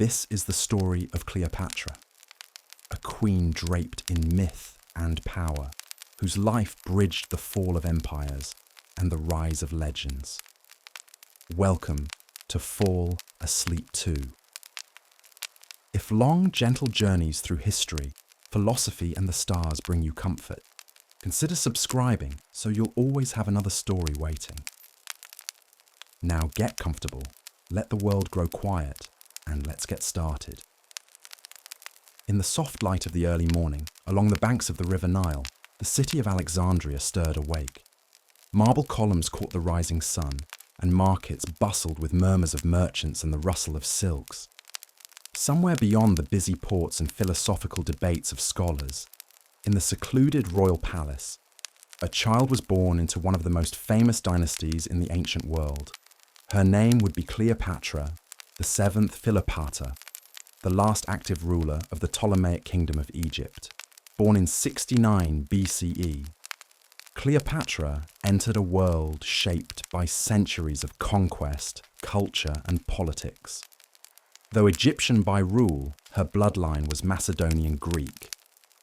This is the story of Cleopatra, a queen draped in myth and power, whose life bridged the fall of empires and the rise of legends. Welcome to Fall Asleep Too. If long, gentle journeys through history, philosophy and the stars bring you comfort, consider subscribing so you'll always have another story waiting. Now get comfortable, let the world grow quiet, and let's get started. In the soft light of the early morning, along the banks of the River Nile, the city of Alexandria stirred awake. Marble columns caught the rising sun, and markets bustled with murmurs of merchants and the rustle of silks. Somewhere beyond the busy ports and philosophical debates of scholars, in the secluded royal palace, a child was born into one of the most famous dynasties in the ancient world. Her name would be Cleopatra, the seventh Philopator, the last active ruler of the Ptolemaic kingdom of Egypt. Born in 69 BCE, Cleopatra entered a world shaped by centuries of conquest, culture, and politics. Though Egyptian by rule, her bloodline was Macedonian Greek,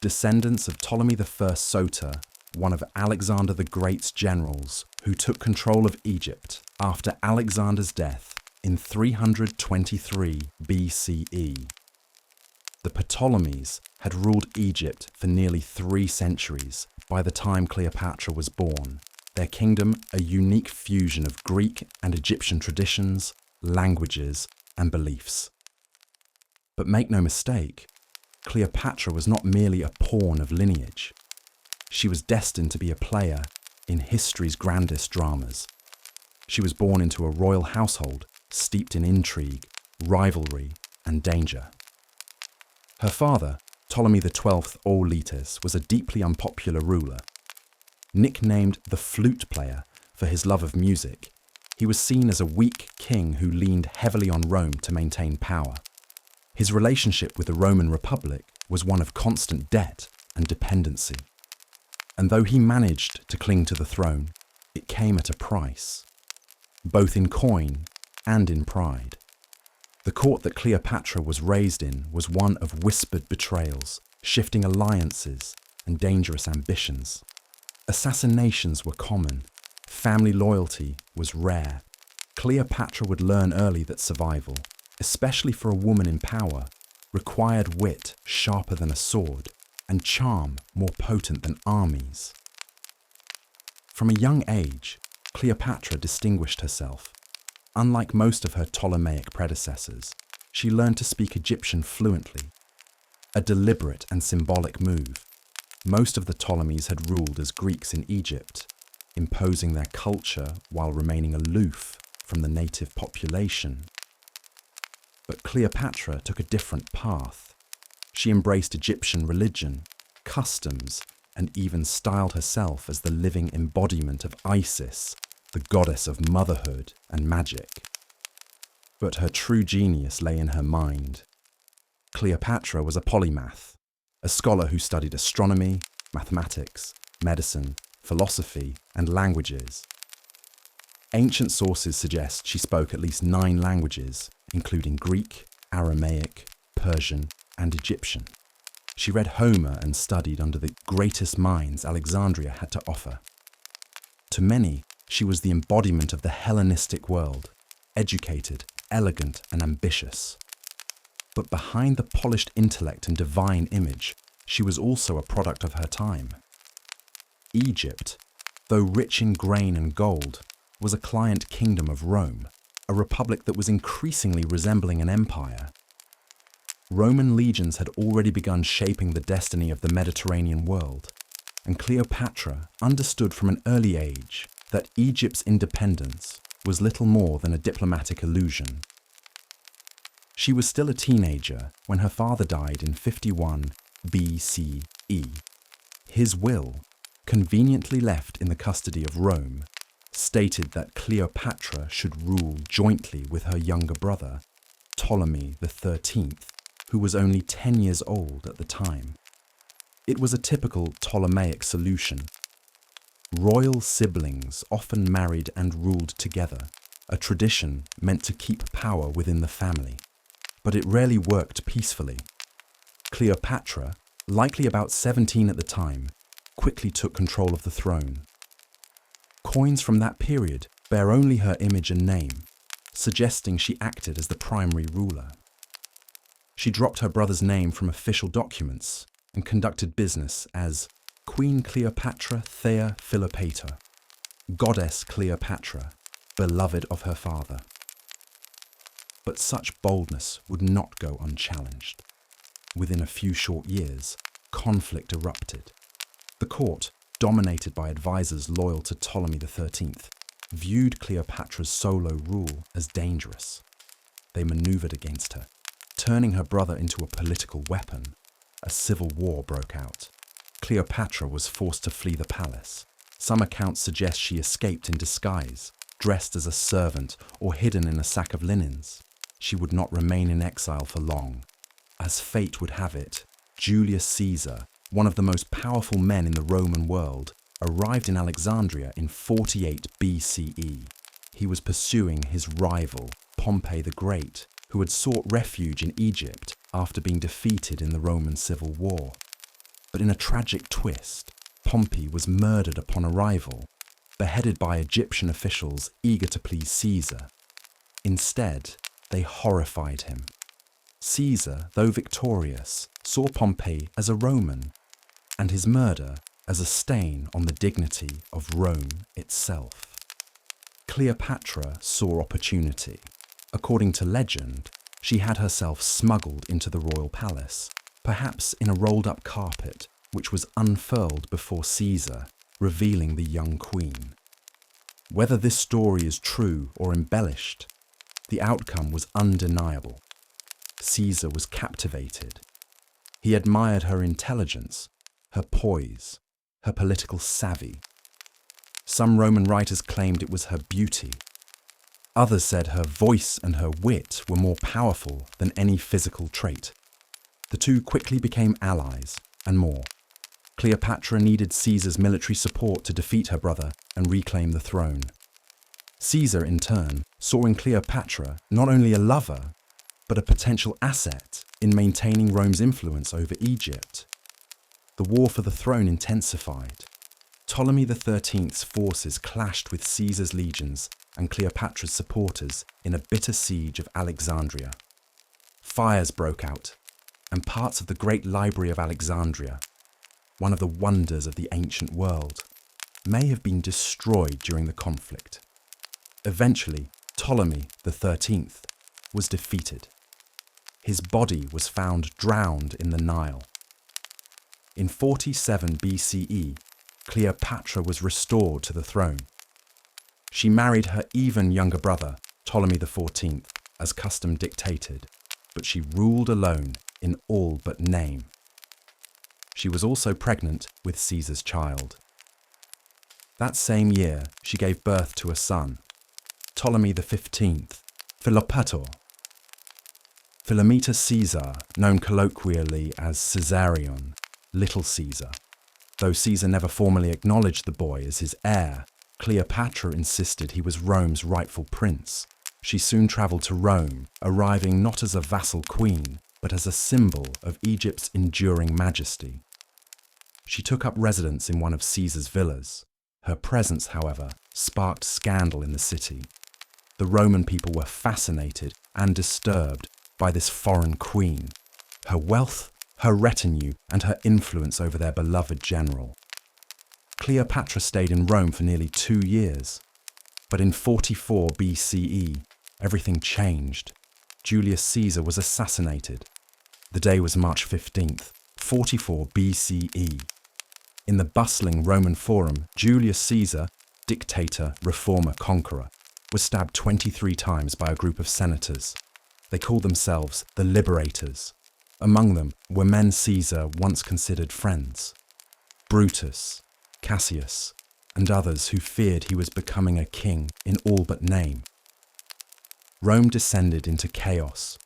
descendants of Ptolemy I Soter, one of Alexander the Great's generals who took control of Egypt after Alexander's death in 323 BCE. The Ptolemies had ruled Egypt for nearly 3 centuries by the time Cleopatra was born, their kingdom a unique fusion of Greek and Egyptian traditions, languages, and beliefs. But make no mistake, Cleopatra was not merely a pawn of lineage. She was destined to be a player in history's grandest dramas. She was born into a royal household steeped in intrigue, rivalry, and danger. Her father, Ptolemy XII Auletes, was a deeply unpopular ruler. Nicknamed the flute player for his love of music, he was seen as a weak king who leaned heavily on Rome to maintain power. His relationship with the Roman Republic was one of constant debt and dependency. And though he managed to cling to the throne, it came at a price, both in coin and in pride. The court that Cleopatra was raised in was one of whispered betrayals, shifting alliances, and dangerous ambitions. Assassinations were common. Family loyalty was rare. Cleopatra would learn early that survival, especially for a woman in power, required wit sharper than a sword and charm more potent than armies. From a young age, Cleopatra distinguished herself. Unlike most of her Ptolemaic predecessors, she learned to speak Egyptian fluently, a deliberate and symbolic move. Most of the Ptolemies had ruled as Greeks in Egypt, imposing their culture while remaining aloof from the native population. But Cleopatra took a different path. She embraced Egyptian religion, customs, and even styled herself as the living embodiment of Isis, the goddess of motherhood and magic. But her true genius lay in her mind. Cleopatra was a polymath, a scholar who studied astronomy, mathematics, medicine, philosophy, and languages. Ancient sources suggest she spoke at least 9 languages, including Greek, Aramaic, Persian, and Egyptian. She read Homer and studied under the greatest minds Alexandria had to offer. To many, she was the embodiment of the Hellenistic world, educated, elegant, and ambitious. But behind the polished intellect and divine image, she was also a product of her time. Egypt, though rich in grain and gold, was a client kingdom of Rome, a republic that was increasingly resembling an empire. Roman legions had already begun shaping the destiny of the Mediterranean world, and Cleopatra understood from an early age that Egypt's independence was little more than a diplomatic illusion. She was still a teenager when her father died in 51 BCE. His will, conveniently left in the custody of Rome, stated that Cleopatra should rule jointly with her younger brother, Ptolemy XIII, who was only 10 years old at the time. It was a typical Ptolemaic solution. Royal siblings often married and ruled together, a tradition meant to keep power within the family. but it rarely worked peacefully. Cleopatra, likely about 17 at the time, quickly took control of the throne. Coins from that period bear only her image and name, suggesting she acted as the primary ruler. She dropped her brother's name from official documents and conducted business as Queen Cleopatra Thea Philopator, Goddess Cleopatra, beloved of her father. But such boldness would not go unchallenged. Within a few short years, conflict erupted. The court, dominated by advisors loyal to Ptolemy XIII, viewed Cleopatra's solo rule as dangerous. They maneuvered against her, turning her brother into a political weapon. A civil war broke out. Cleopatra was forced to flee the palace. Some accounts suggest she escaped in disguise, dressed as a servant or hidden in a sack of linens. She would not remain in exile for long. As fate would have it, Julius Caesar, one of the most powerful men in the Roman world, arrived in Alexandria in 48 BCE. He was pursuing his rival, Pompey the Great, who had sought refuge in Egypt after being defeated in the Roman Civil War. But in a tragic twist, Pompey was murdered upon arrival, beheaded by Egyptian officials eager to please Caesar. Instead, they horrified him. Caesar, though victorious, saw Pompey as a Roman, and his murder as a stain on the dignity of Rome itself. Cleopatra saw opportunity. According to legend, she had herself smuggled into the royal palace, perhaps in a rolled-up carpet, which was unfurled before Caesar, revealing the young queen. Whether this story is true or embellished, the outcome was undeniable. Caesar was captivated. He admired her intelligence, her poise, her political savvy. Some Roman writers claimed it was her beauty. Others said her voice and her wit were more powerful than any physical trait. The two quickly became allies, and more. Cleopatra needed Caesar's military support to defeat her brother and reclaim the throne. Caesar, in turn, saw in Cleopatra not only a lover, but a potential asset in maintaining Rome's influence over Egypt. The war for the throne intensified. Ptolemy XIII's forces clashed with Caesar's legions and Cleopatra's supporters in a bitter siege of Alexandria. Fires broke out, and parts of the great library of Alexandria, one of the wonders of the ancient world, may have been destroyed during the conflict. Eventually, Ptolemy XIII was defeated. His body was found drowned in the Nile. In 47 BCE, Cleopatra was restored to the throne. She married her even younger brother, Ptolemy XIV, as custom dictated, but she ruled alone in all but name. She was also pregnant with Caesar's child. That same year, she gave birth to a son, Ptolemy XV, Philopator. Philometor Caesar, known colloquially as Caesarion, Little Caesar. Though Caesar never formally acknowledged the boy as his heir, Cleopatra insisted he was Rome's rightful prince. She soon travelled to Rome, arriving not as a vassal queen, but as a symbol of Egypt's enduring majesty. She took up residence in one of Caesar's villas. Her presence, however, sparked scandal in the city. The Roman people were fascinated and disturbed by this foreign queen, her wealth, her retinue, and her influence over their beloved general. Cleopatra stayed in Rome for nearly 2 years. But in 44 BCE, everything changed. Julius Caesar was assassinated. The day was March 15th, 44 BCE. In the bustling Roman Forum, Julius Caesar, dictator, reformer, conqueror, was stabbed 23 times by a group of senators. They called themselves the Liberators. Among them were men Caesar once considered friends: Brutus, Cassius, and others who feared he was becoming a king in all but name. Rome descended into chaos.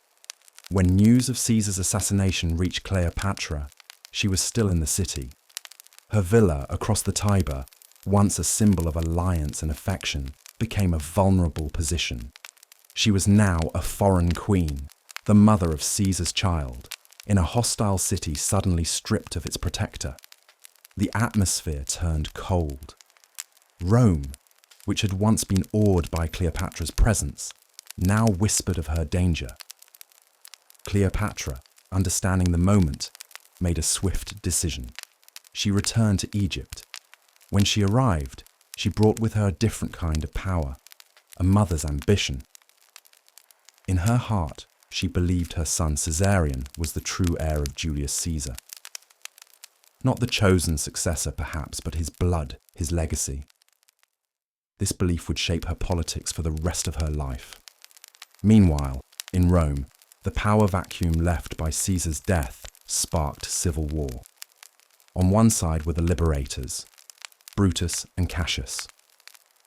When news of Caesar's assassination reached Cleopatra, she was still in the city. Her villa across the Tiber, once a symbol of alliance and affection, became a vulnerable position. She was now a foreign queen, the mother of Caesar's child, in a hostile city suddenly stripped of its protector. The atmosphere turned cold. Rome, which had once been awed by Cleopatra's presence, now whispered of her danger. Cleopatra, understanding the moment, made a swift decision. She returned to Egypt. When she arrived, she brought with her a different kind of power, a mother's ambition. In her heart, she believed her son Caesarion was the true heir of Julius Caesar. Not the chosen successor, perhaps, but his blood, his legacy. This belief would shape her politics for the rest of her life. Meanwhile, in Rome, the power vacuum left by Caesar's death sparked civil war. On one side were the liberators, Brutus and Cassius.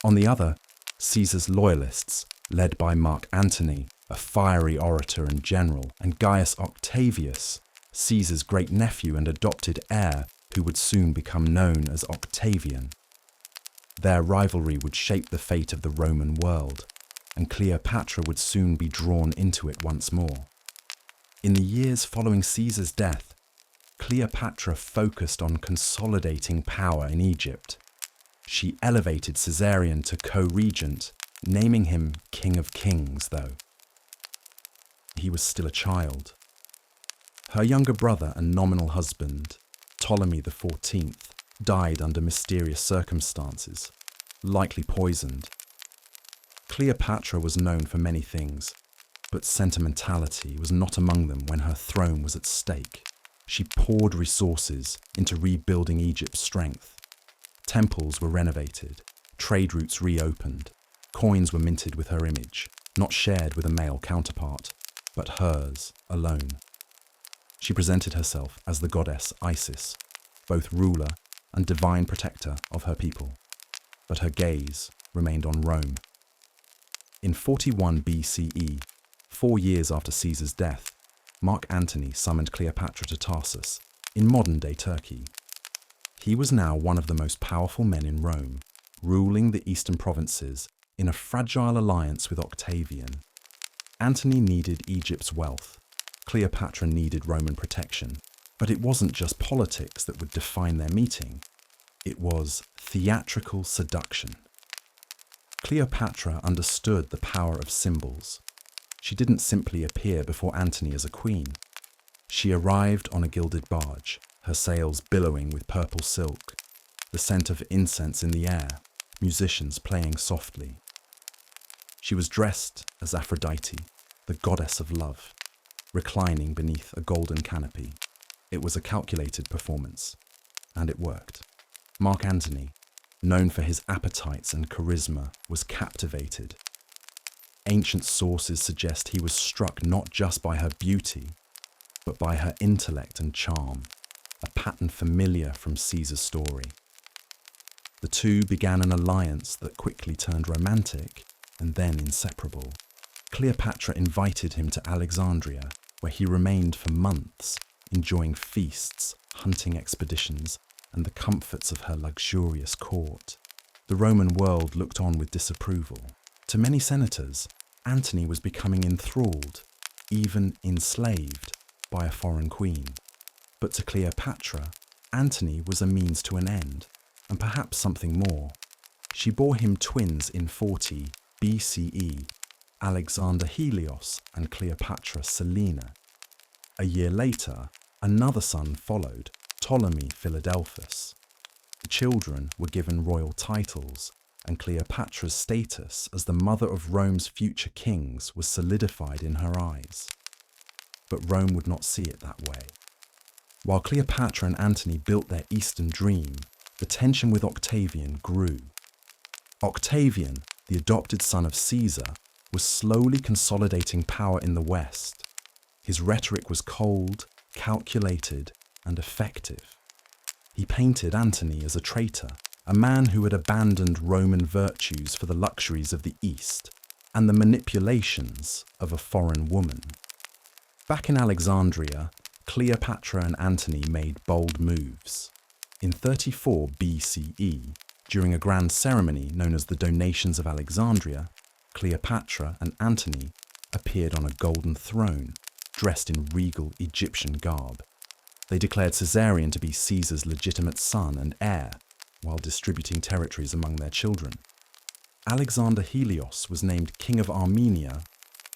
On the other, Caesar's loyalists, led by Mark Antony, a fiery orator and general, and Gaius Octavius, Caesar's great-nephew and adopted heir, who would soon become known as Octavian. Their rivalry would shape the fate of the Roman world, and Cleopatra would soon be drawn into it once more. In the years following Caesar's death, Cleopatra focused on consolidating power in Egypt. She elevated Caesarion to co-regent, naming him King of Kings, though. He was still a child. Her younger brother and nominal husband, Ptolemy XIV, died under mysterious circumstances, likely poisoned. Cleopatra was known for many things, but sentimentality was not among them when her throne was at stake. She poured resources into rebuilding Egypt's strength. Temples were renovated, trade routes reopened, coins were minted with her image, not shared with a male counterpart, but hers alone. She presented herself as the goddess Isis, both ruler and divine protector of her people, but her gaze remained on Rome. In 41 BCE, 4 years after Caesar's death, Mark Antony summoned Cleopatra to Tarsus, in modern-day Turkey. He was now one of the most powerful men in Rome, ruling the eastern provinces in a fragile alliance with Octavian. Antony needed Egypt's wealth. Cleopatra needed Roman protection. But it wasn't just politics that would define their meeting. It was theatrical seduction. Cleopatra understood the power of symbols. She didn't simply appear before Antony as a queen. She arrived on a gilded barge, her sails billowing with purple silk, the scent of incense in the air, musicians playing softly. She was dressed as Aphrodite, the goddess of love, reclining beneath a golden canopy. It was a calculated performance, and it worked. Mark Antony, known for his appetites and charisma, was captivated. Ancient sources suggest he was struck not just by her beauty, but by her intellect and charm, a pattern familiar from Caesar's story. The two began an alliance that quickly turned romantic and then inseparable. Cleopatra invited him to Alexandria, where he remained for months, enjoying feasts, hunting expeditions, and the comforts of her luxurious court. The Roman world looked on with disapproval. To many senators, Antony was becoming enthralled, even enslaved, by a foreign queen. But to Cleopatra, Antony was a means to an end, and perhaps something more. She bore him twins in 40 BCE, Alexander Helios and Cleopatra Selina. A year later, another son followed, Ptolemy Philadelphus. The children were given royal titles, and Cleopatra's status as the mother of Rome's future kings was solidified in her eyes. But Rome would not see it that way. While Cleopatra and Antony built their Eastern dream, the tension with Octavian grew. Octavian, the adopted son of Caesar, was slowly consolidating power in the West. His rhetoric was cold, calculated, and effective. He painted Antony as a traitor, a man who had abandoned Roman virtues for the luxuries of the East and the manipulations of a foreign woman. Back in Alexandria, Cleopatra and Antony made bold moves. In 34 BCE, during a grand ceremony known as the Donations of Alexandria, Cleopatra and Antony appeared on a golden throne, dressed in regal Egyptian garb. They declared Caesarion to be Caesar's legitimate son and heir, while distributing territories among their children. Alexander Helios was named King of Armenia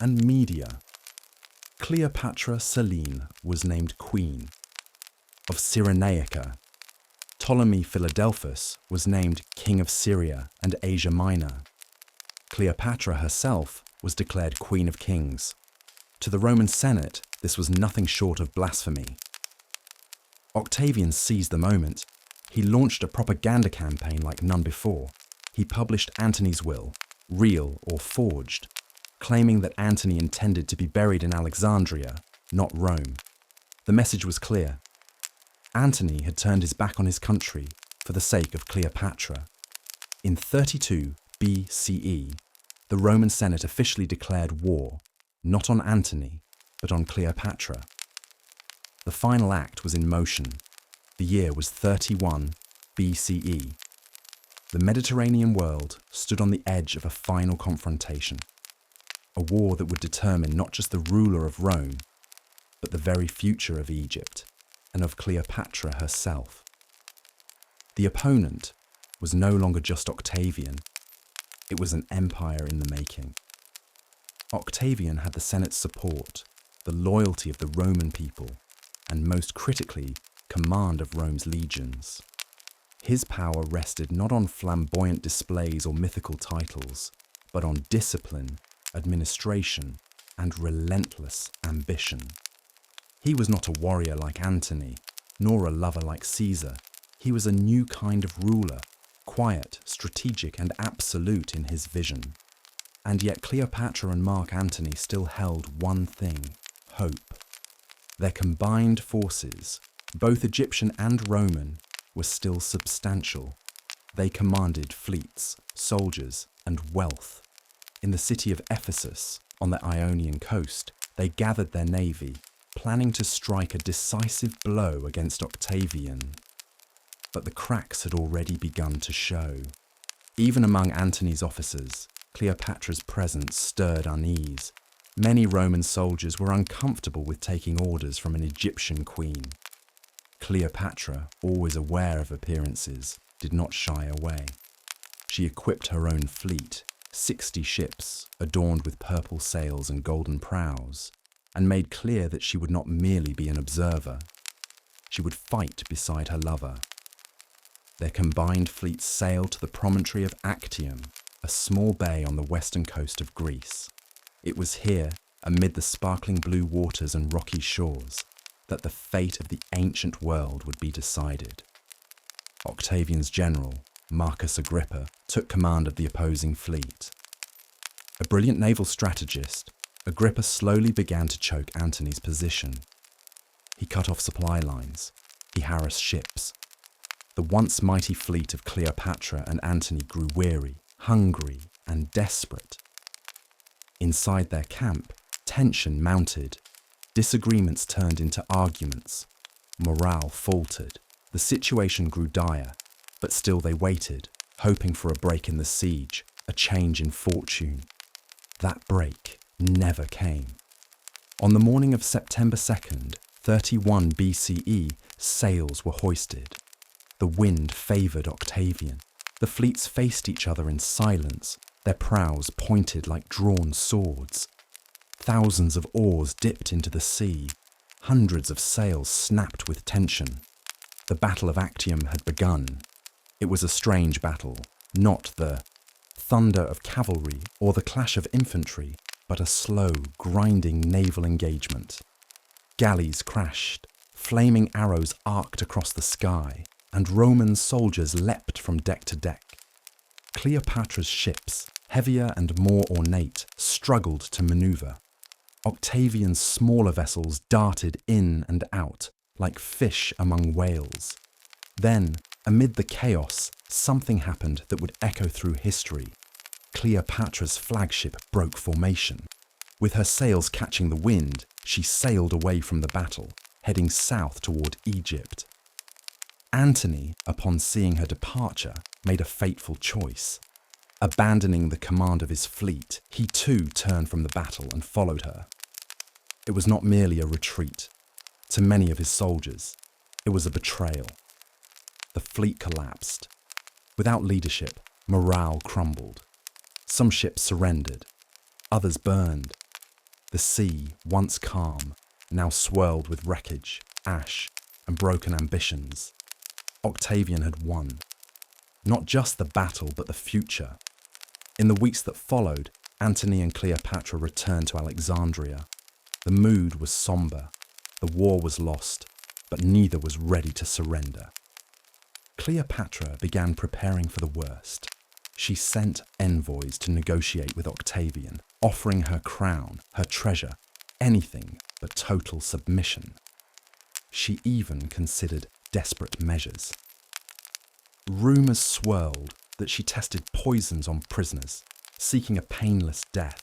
and Media. Cleopatra Selene was named Queen of Cyrenaica. Ptolemy Philadelphus was named King of Syria and Asia Minor. Cleopatra herself was declared Queen of Kings. To the Roman Senate, this was nothing short of blasphemy. Octavian seized the moment. He launched a propaganda campaign like none before. He published Antony's will, real or forged, claiming that Antony intended to be buried in Alexandria, not Rome. The message was clear. Antony had turned his back on his country for the sake of Cleopatra. In 32 BCE, the Roman Senate officially declared war, not on Antony, but on Cleopatra. The final act was in motion. The year was 31 BCE. The Mediterranean world stood on the edge of a final confrontation, a war that would determine not just the ruler of Rome, but the very future of Egypt and of Cleopatra herself. The opponent was no longer just Octavian, it was an empire in the making. Octavian had the Senate's support, the loyalty of the Roman people, and most critically, command of Rome's legions. His power rested not on flamboyant displays or mythical titles, but on discipline, administration, and relentless ambition. He was not a warrior like Antony, nor a lover like Caesar. He was a new kind of ruler, quiet, strategic, and absolute in his vision. And yet Cleopatra and Mark Antony still held one thing: hope. Their combined forces, both Egyptian and Roman, were still substantial. They commanded fleets, soldiers, and wealth. In the city of Ephesus, on the Ionian coast, they gathered their navy, planning to strike a decisive blow against Octavian. But the cracks had already begun to show. Even among Antony's officers, Cleopatra's presence stirred unease. Many Roman soldiers were uncomfortable with taking orders from an Egyptian queen. Cleopatra, always aware of appearances, did not shy away. She equipped her own fleet, 60 ships adorned with purple sails and golden prows, and made clear that she would not merely be an observer. She would fight beside her lover. Their combined fleets sailed to the promontory of Actium, a small bay on the western coast of Greece. It was here, amid the sparkling blue waters and rocky shores, that the fate of the ancient world would be decided. Octavian's general, Marcus Agrippa, took command of the opposing fleet. A brilliant naval strategist, Agrippa slowly began to choke Antony's position. He cut off supply lines. He harassed ships. The once mighty fleet of Cleopatra and Antony grew weary, hungry, and desperate. Inside their camp, tension mounted. Disagreements turned into arguments. Morale faltered. The situation grew dire, but still they waited, hoping for a break in the siege, a change in fortune. That break never came. On the morning of September 2nd, 31 BCE, sails were hoisted. The wind favoured Octavian. The fleets faced each other in silence, their prows pointed like drawn swords. Thousands of oars dipped into the sea. Hundreds of sails snapped with tension. The Battle of Actium had begun. It was a strange battle, not the thunder of cavalry or the clash of infantry, but a slow, grinding naval engagement. Galleys crashed, flaming arrows arced across the sky, and Roman soldiers leapt from deck to deck. Cleopatra's ships, heavier and more ornate, struggled to maneuver. Octavian's smaller vessels darted in and out, like fish among whales. Then, amid the chaos, something happened that would echo through history. Cleopatra's flagship broke formation. With her sails catching the wind, she sailed away from the battle, heading south toward Egypt. Antony, upon seeing her departure, made a fateful choice. Abandoning the command of his fleet, he too turned from the battle and followed her. It was not merely a retreat. To many of his soldiers, it was a betrayal. The fleet collapsed. Without leadership, morale crumbled. Some ships surrendered, others burned. The sea, once calm, now swirled with wreckage, ash, and broken ambitions. Octavian had won. Not just the battle, but the future. In the weeks that followed, Antony and Cleopatra returned to Alexandria. The mood was somber. The war was lost, but neither was ready to surrender. Cleopatra began preparing for the worst. She sent envoys to negotiate with Octavian, offering her crown, her treasure, anything but total submission. She even considered desperate measures. Rumours swirled that she tested poisons on prisoners, seeking a painless death.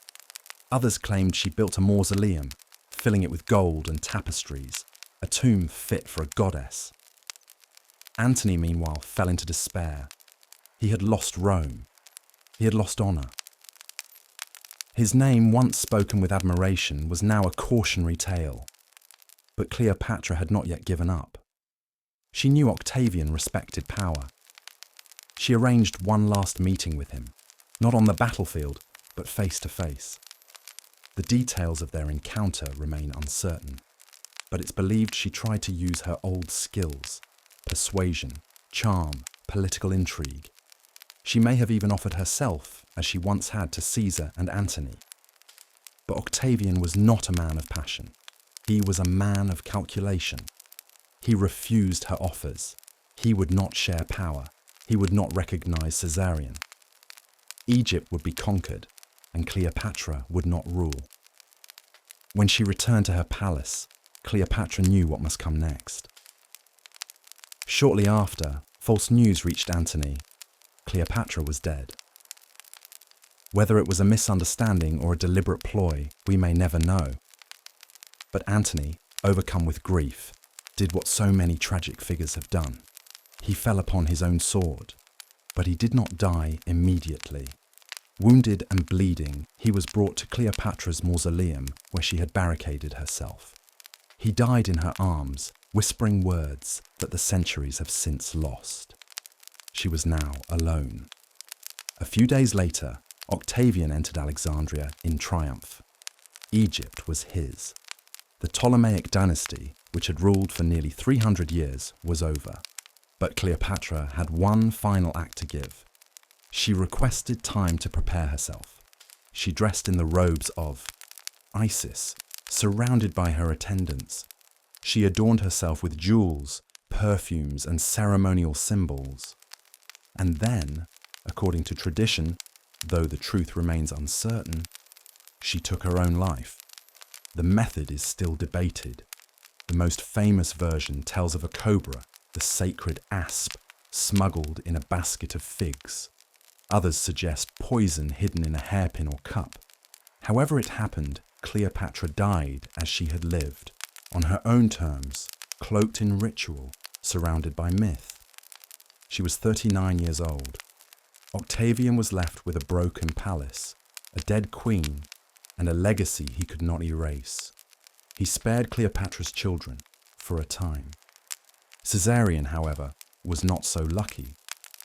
Others claimed she built a mausoleum, filling it with gold and tapestries, a tomb fit for a goddess. Antony, meanwhile, fell into despair. He had lost Rome. He had lost honour. His name, once spoken with admiration, was now a cautionary tale. But Cleopatra had not yet given up. She knew Octavian respected power. She arranged one last meeting with him, not on the battlefield, but face to face. The details of their encounter remain uncertain, but it's believed she tried to use her old skills: persuasion, charm, political intrigue. She may have even offered herself, as she once had to Caesar and Antony. But Octavian was not a man of passion. He was a man of calculation. He refused her offers. He would not share power. He would not recognize Caesarion. Egypt would be conquered, and Cleopatra would not rule. When she returned to her palace, Cleopatra knew what must come next. Shortly after, false news reached Antony. Cleopatra was dead. Whether it was a misunderstanding or a deliberate ploy, we may never know. But Antony, overcome with grief, did what so many tragic figures have done. He fell upon his own sword, but he did not die immediately. Wounded and bleeding, he was brought to Cleopatra's mausoleum where she had barricaded herself. He died in her arms, whispering words that the centuries have since lost. She was now alone. A few days later, Octavian entered Alexandria in triumph. Egypt was his. The Ptolemaic dynasty, which had ruled for nearly 300 years, was over. But Cleopatra had one final act to give. She requested time to prepare herself. She dressed in the robes of Isis, surrounded by her attendants. She adorned herself with jewels, perfumes, and ceremonial symbols. And then, according to tradition, though the truth remains uncertain, she took her own life. The method is still debated. The most famous version tells of a cobra, the sacred asp, smuggled in a basket of figs. Others suggest poison hidden in a hairpin or cup. However it happened, Cleopatra died as she had lived, on her own terms, cloaked in ritual, surrounded by myth. She was 39 years old. Octavian was left with a broken palace, a dead queen, and a legacy he could not erase. He spared Cleopatra's children for a time. Caesarion, however, was not so lucky.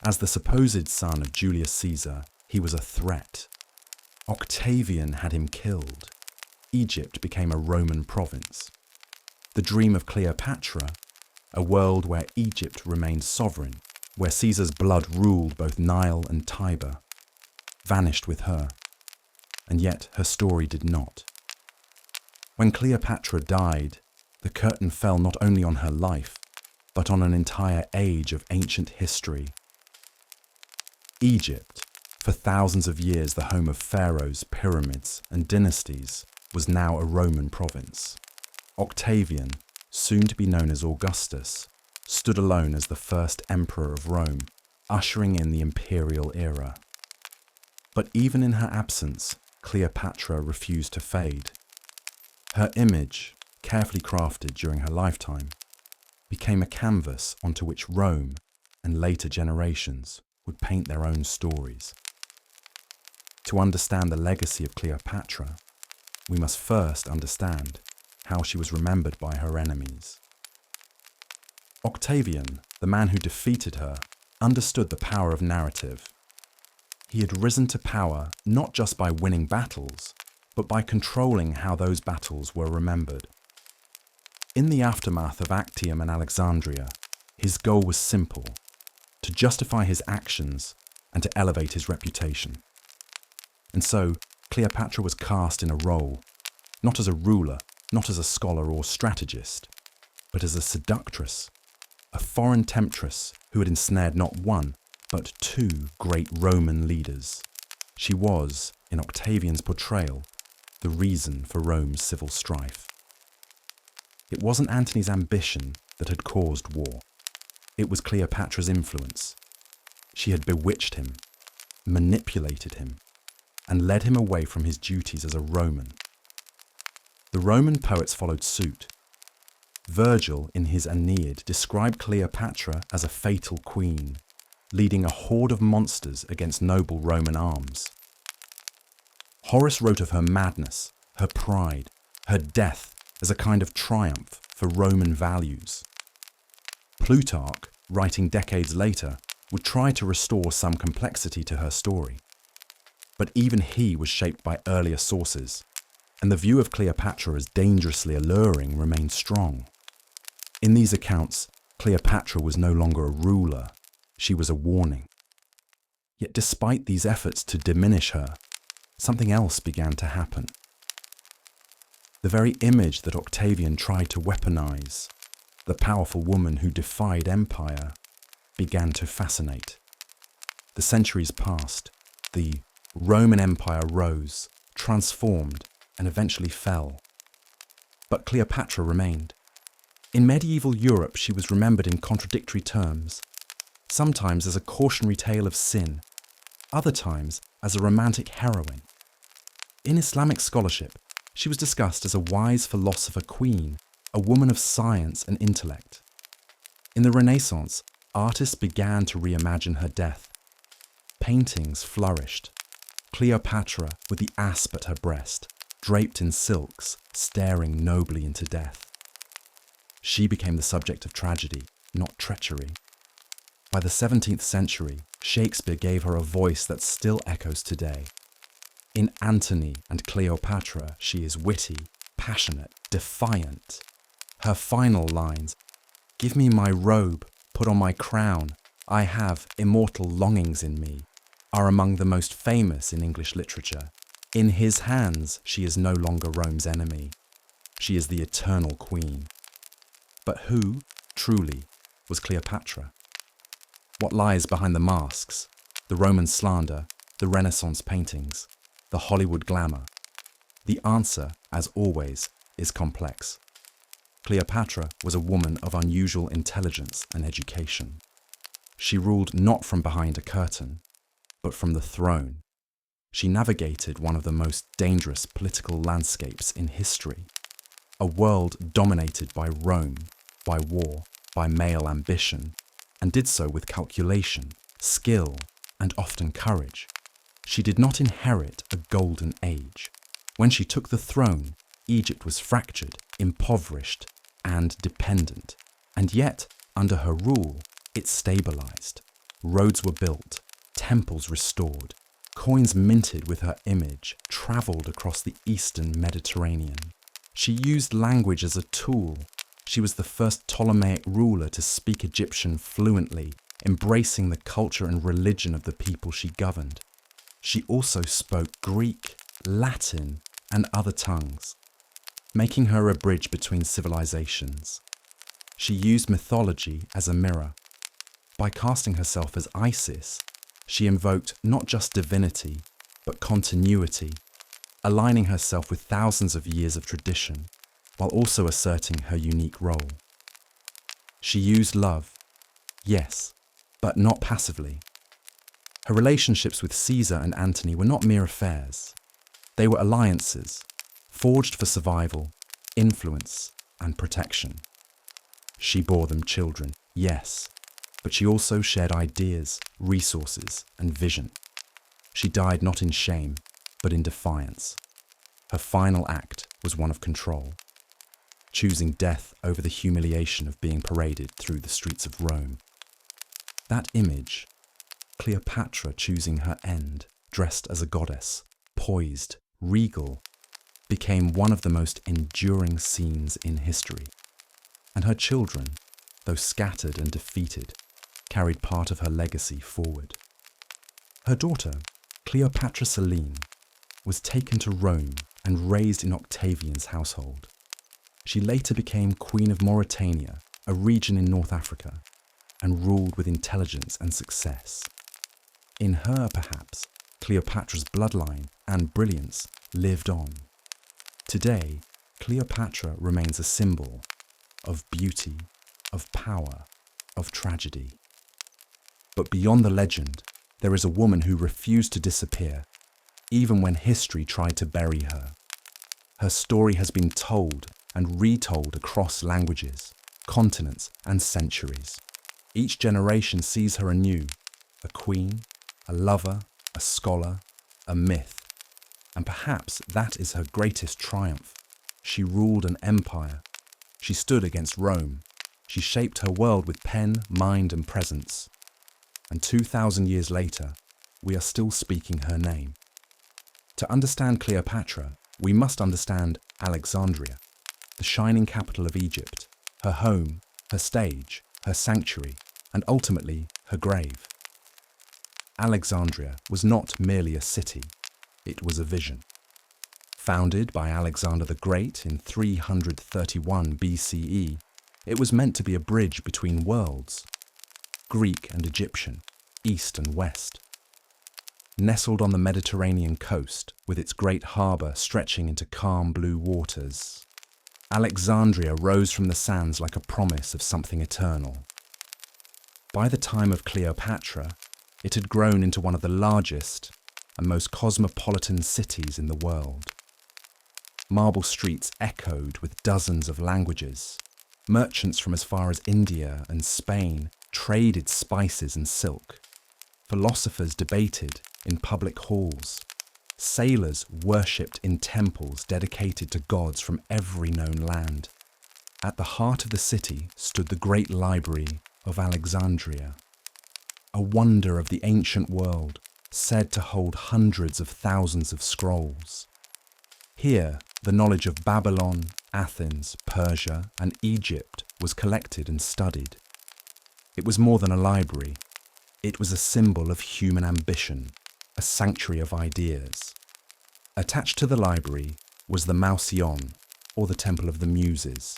As the supposed son of Julius Caesar, he was a threat. Octavian had him killed. Egypt became a Roman province. The dream of Cleopatra, a world where Egypt remained sovereign, where Caesar's blood ruled both Nile and Tiber, vanished with her. And yet her story did not. When Cleopatra died, the curtain fell not only on her life, but on an entire age of ancient history. Egypt, for thousands of years the home of pharaohs, pyramids, and dynasties, was now a Roman province. Octavian, soon to be known as Augustus, stood alone as the first emperor of Rome, ushering in the imperial era. But even in her absence, Cleopatra refused to fade. Her image, carefully crafted during her lifetime, became a canvas onto which Rome and later generations would paint their own stories. To understand the legacy of Cleopatra, we must first understand how she was remembered by her enemies. Octavian, the man who defeated her, understood the power of narrative. He had risen to power not just by winning battles, but by controlling how those battles were remembered. In the aftermath of Actium and Alexandria, his goal was simple: to justify his actions and to elevate his reputation. And so, Cleopatra was cast in a role, not as a ruler, not as a scholar or strategist, but as a seductress, a foreign temptress who had ensnared not one, but two great Roman leaders. She was, in Octavian's portrayal, the reason for Rome's civil strife. It wasn't Antony's ambition that had caused war. It was Cleopatra's influence. She had bewitched him, manipulated him, and led him away from his duties as a Roman. The Roman poets followed suit. Virgil, in his Aeneid, described Cleopatra as a fatal queen, leading a horde of monsters against noble Roman arms. Horace wrote of her madness, her pride, her death as a kind of triumph for Roman values. Plutarch, writing decades later, would try to restore some complexity to her story. But even he was shaped by earlier sources, and the view of Cleopatra as dangerously alluring remained strong. In these accounts, Cleopatra was no longer a ruler, she was a warning. Yet despite these efforts to diminish her, something else began to happen. The very image that Octavian tried to weaponize, the powerful woman who defied empire, began to fascinate. The centuries passed, the Roman Empire rose, transformed, and eventually fell. But Cleopatra remained. In medieval Europe, she was remembered in contradictory terms, sometimes as a cautionary tale of sin, other times as a romantic heroine. In Islamic scholarship, she was discussed as a wise philosopher queen, a woman of science and intellect. In the Renaissance, artists began to reimagine her death. Paintings flourished. Cleopatra with the asp at her breast, draped in silks, staring nobly into death. She became the subject of tragedy, not treachery. By the 17th century, Shakespeare gave her a voice that still echoes today. In Antony and Cleopatra, she is witty, passionate, defiant. Her final lines, "Give me my robe, put on my crown, I have immortal longings in me," are among the most famous in English literature. In his hands, she is no longer Rome's enemy. She is the eternal queen. But who, truly, was Cleopatra? What lies behind the masks, the Roman slander, the Renaissance paintings, the Hollywood glamour? The answer, as always, is complex. Cleopatra was a woman of unusual intelligence and education. She ruled not from behind a curtain, but from the throne. She navigated one of the most dangerous political landscapes in history, a world dominated by Rome, by war, by male ambition, and did so with calculation, skill, and often courage. She did not inherit a golden age. When she took the throne, Egypt was fractured, impoverished, and dependent. And yet, under her rule, it stabilized. Roads were built, temples restored, coins minted with her image traveled across the eastern Mediterranean. She used language as a tool. She was the first Ptolemaic ruler to speak Egyptian fluently, embracing the culture and religion of the people she governed. She also spoke Greek, Latin, and other tongues, making her a bridge between civilizations. She used mythology as a mirror. By casting herself as Isis, she invoked not just divinity, but continuity, aligning herself with thousands of years of tradition, while also asserting her unique role. She used love, yes, but not passively. Her relationships with Caesar and Antony were not mere affairs. They were alliances, forged for survival, influence, and protection. She bore them children, yes, but she also shared ideas, resources, and vision. She died not in shame, but in defiance. Her final act was one of control. choosing death over the humiliation of being paraded through the streets of Rome. That image, Cleopatra choosing her end, dressed as a goddess, poised, regal, became one of the most enduring scenes in history. And her children, though scattered and defeated, carried part of her legacy forward. Her daughter, Cleopatra VII, was taken to Rome and raised in Octavian's household. She later became Queen of Mauritania, a region in North Africa, and ruled with intelligence and success. In her, perhaps, Cleopatra's bloodline and brilliance lived on. Today, Cleopatra remains a symbol of beauty, of power, of tragedy. But beyond the legend, there is a woman who refused to disappear, even when history tried to bury her. Her story has been told and retold across languages, continents, and centuries. Each generation sees her anew, a queen, a lover, a scholar, a myth. And perhaps that is her greatest triumph. She ruled an empire. She stood against Rome. She shaped her world with pen, mind, and presence. And 2,000 years later, we are still speaking her name. To understand Cleopatra, we must understand Alexandria, the shining capital of Egypt, her home, her stage, her sanctuary, and ultimately her grave. Alexandria was not merely a city, it was a vision. Founded by Alexander the Great in 331 BCE, it was meant to be a bridge between worlds, Greek and Egyptian, East and West. Nestled on the Mediterranean coast, with its great harbour stretching into calm blue waters, Alexandria rose from the sands like a promise of something eternal. By the time of Cleopatra, it had grown into one of the largest and most cosmopolitan cities in the world. Marble streets echoed with dozens of languages. Merchants from as far as India and Spain traded spices and silk. Philosophers debated in public halls. Sailors worshipped in temples dedicated to gods from every known land. At the heart of the city stood the great library of Alexandria, a wonder of the ancient world, said to hold hundreds of thousands of scrolls. Here, the knowledge of Babylon, Athens, Persia, and Egypt was collected and studied. It was more than a library. It was a symbol of human ambition, a sanctuary of ideas. Attached to the library was the Mausion, or the Temple of the Muses,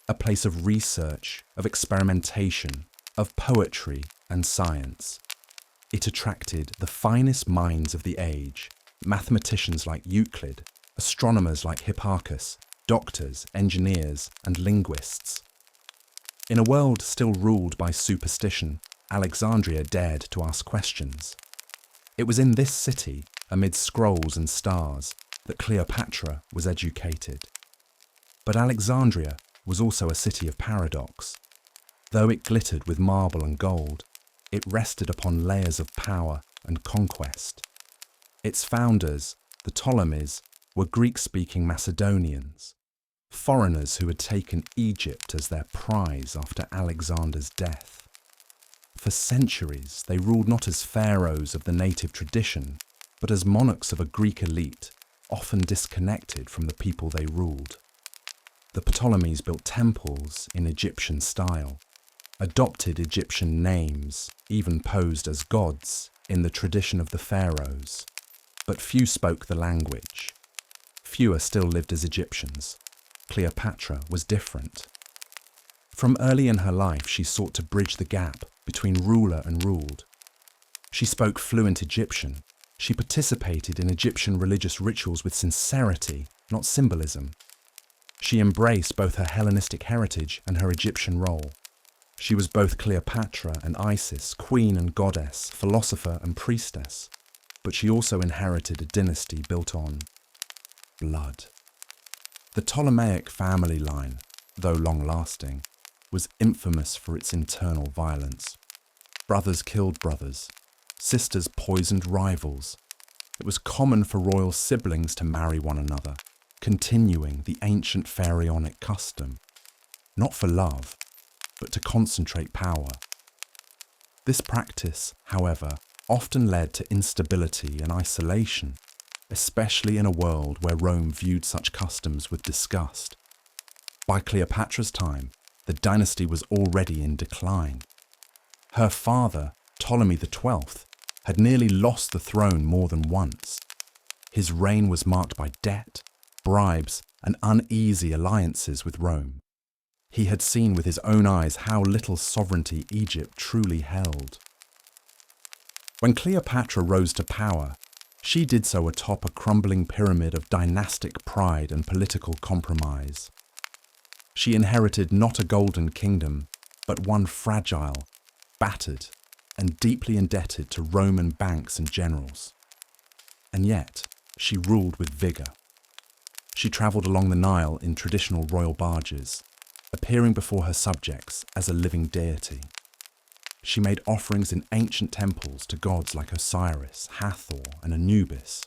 a place of research, of experimentation, of poetry and science. It attracted the finest minds of the age, mathematicians like Euclid, astronomers like Hipparchus, doctors, engineers, and linguists. In a world still ruled by superstition, Alexandria dared to ask questions. It was in this city, amid scrolls and stars, that Cleopatra was educated. But Alexandria was also a city of paradox. Though it glittered with marble and gold, it rested upon layers of power and conquest. Its founders, the Ptolemies, were Greek-speaking Macedonians, foreigners who had taken Egypt as their prize after Alexander's death. For centuries, they ruled not as pharaohs of the native tradition, but as monarchs of a Greek elite, often disconnected from the people they ruled. The Ptolemies built temples in Egyptian style, adopted Egyptian names, even posed as gods in the tradition of the pharaohs. But few spoke the language. Fewer still lived as Egyptians. Cleopatra was different. From early in her life, she sought to bridge the gap between ruler and ruled. She spoke fluent Egyptian. She participated in Egyptian religious rituals with sincerity, not symbolism. She embraced both her Hellenistic heritage and her Egyptian role. She was both Cleopatra and Isis, queen and goddess, philosopher and priestess. But she also inherited a dynasty built on blood. The Ptolemaic family line, though long-lasting, was infamous for its internal violence. Brothers killed brothers. Sisters poisoned rivals. It was common for royal siblings to marry one another, continuing the ancient pharaonic custom, not for love, but to concentrate power. This practice, however, often led to instability and isolation, especially in a world where Rome viewed such customs with disgust. By Cleopatra's time, the dynasty was already in decline. Her father, Ptolemy XII, had nearly lost the throne more than once. His reign was marked by debt, bribes, and uneasy alliances with Rome. He had seen with his own eyes how little sovereignty Egypt truly held. When Cleopatra rose to power, she did so atop a crumbling pyramid of dynastic pride and political compromise. She inherited not a golden kingdom, but one fragile, battered, and deeply indebted to Roman banks and generals. And yet, she ruled with vigour. She travelled along the Nile in traditional royal barges, appearing before her subjects as a living deity. She made offerings in ancient temples to gods like Osiris, Hathor, and Anubis.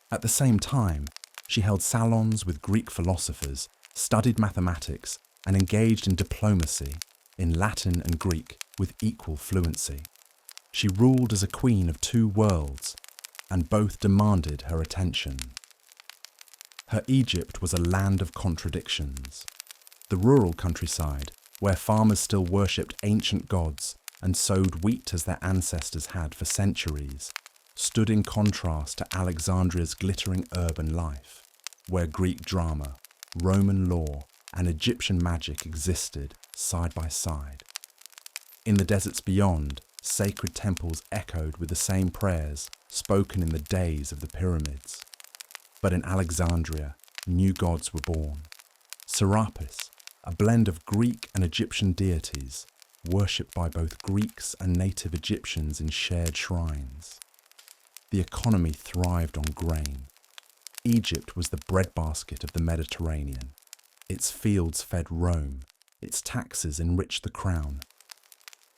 At the same time, she held salons with Greek philosophers, studied mathematics, and engaged in diplomacy in Latin and Greek with equal fluency. She ruled as a queen of two worlds, and both demanded her attention. Her Egypt was a land of contradictions. The rural countryside, where farmers still worshipped ancient gods and sowed wheat as their ancestors had for centuries, stood in contrast to Alexandria's glittering urban life, where Greek drama, Roman law, and Egyptian magic existed side by side. In the deserts beyond, sacred temples echoed with the same prayers spoken in the days of the pyramids. But in Alexandria, new gods were born. Serapis, a blend of Greek and Egyptian deities, worshipped by both Greeks and native Egyptians in shared shrines. The economy thrived on grain. Egypt was the breadbasket of the Mediterranean. Its fields fed Rome. Its taxes enriched the crown.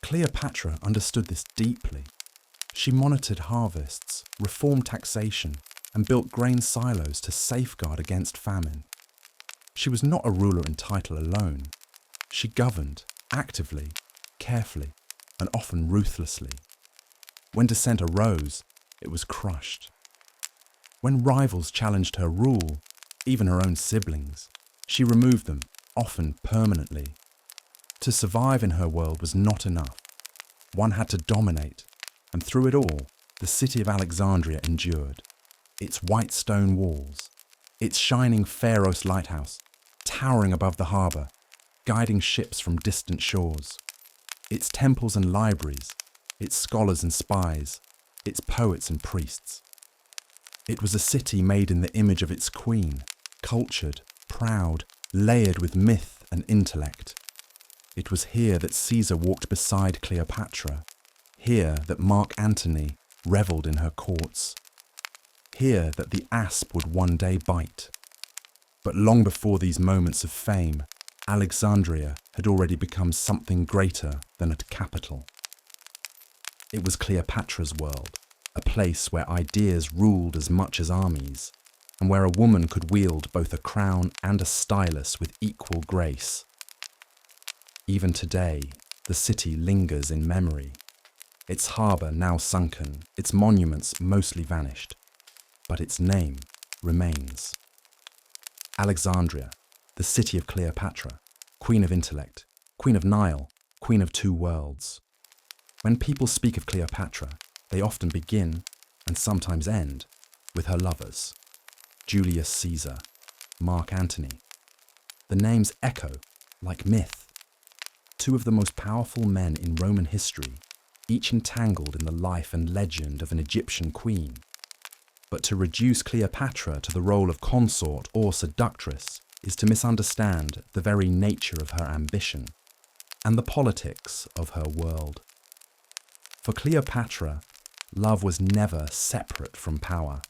Cleopatra understood this deeply. She monitored harvests, reformed taxation, and built grain silos to safeguard against famine. She was not a ruler in title alone. She governed, actively, carefully, and often ruthlessly. When dissent arose, it was crushed. When rivals challenged her rule, even her own siblings, she removed them, often permanently. To survive in her world was not enough. One had to dominate, and through it all, the city of Alexandria endured. Its white stone walls, its shining Pharos lighthouse, towering above the harbour, guiding ships from distant shores. Its temples and libraries, its scholars and spies, its poets and priests. It was a city made in the image of its queen, cultured, proud, layered with myth and intellect. It was here that Caesar walked beside Cleopatra, here that Mark Antony revelled in her courts, here that the asp would one day bite. But long before these moments of fame, Alexandria had already become something greater than a capital. It was Cleopatra's world, a place where ideas ruled as much as armies, and where a woman could wield both a crown and a stylus with equal grace. Even today, the city lingers in memory. Its harbour now sunken, its monuments mostly vanished, but its name remains. Alexandria, the city of Cleopatra, queen of intellect, queen of Nile, queen of two worlds. When people speak of Cleopatra, they often begin, and sometimes end, with her lovers. Julius Caesar, Mark Antony. The names echo like myth. Two of the most powerful men in Roman history, each entangled in the life and legend of an Egyptian queen. But to reduce Cleopatra to the role of consort or seductress is to misunderstand the very nature of her ambition and the politics of her world. For Cleopatra, love was never separate from power.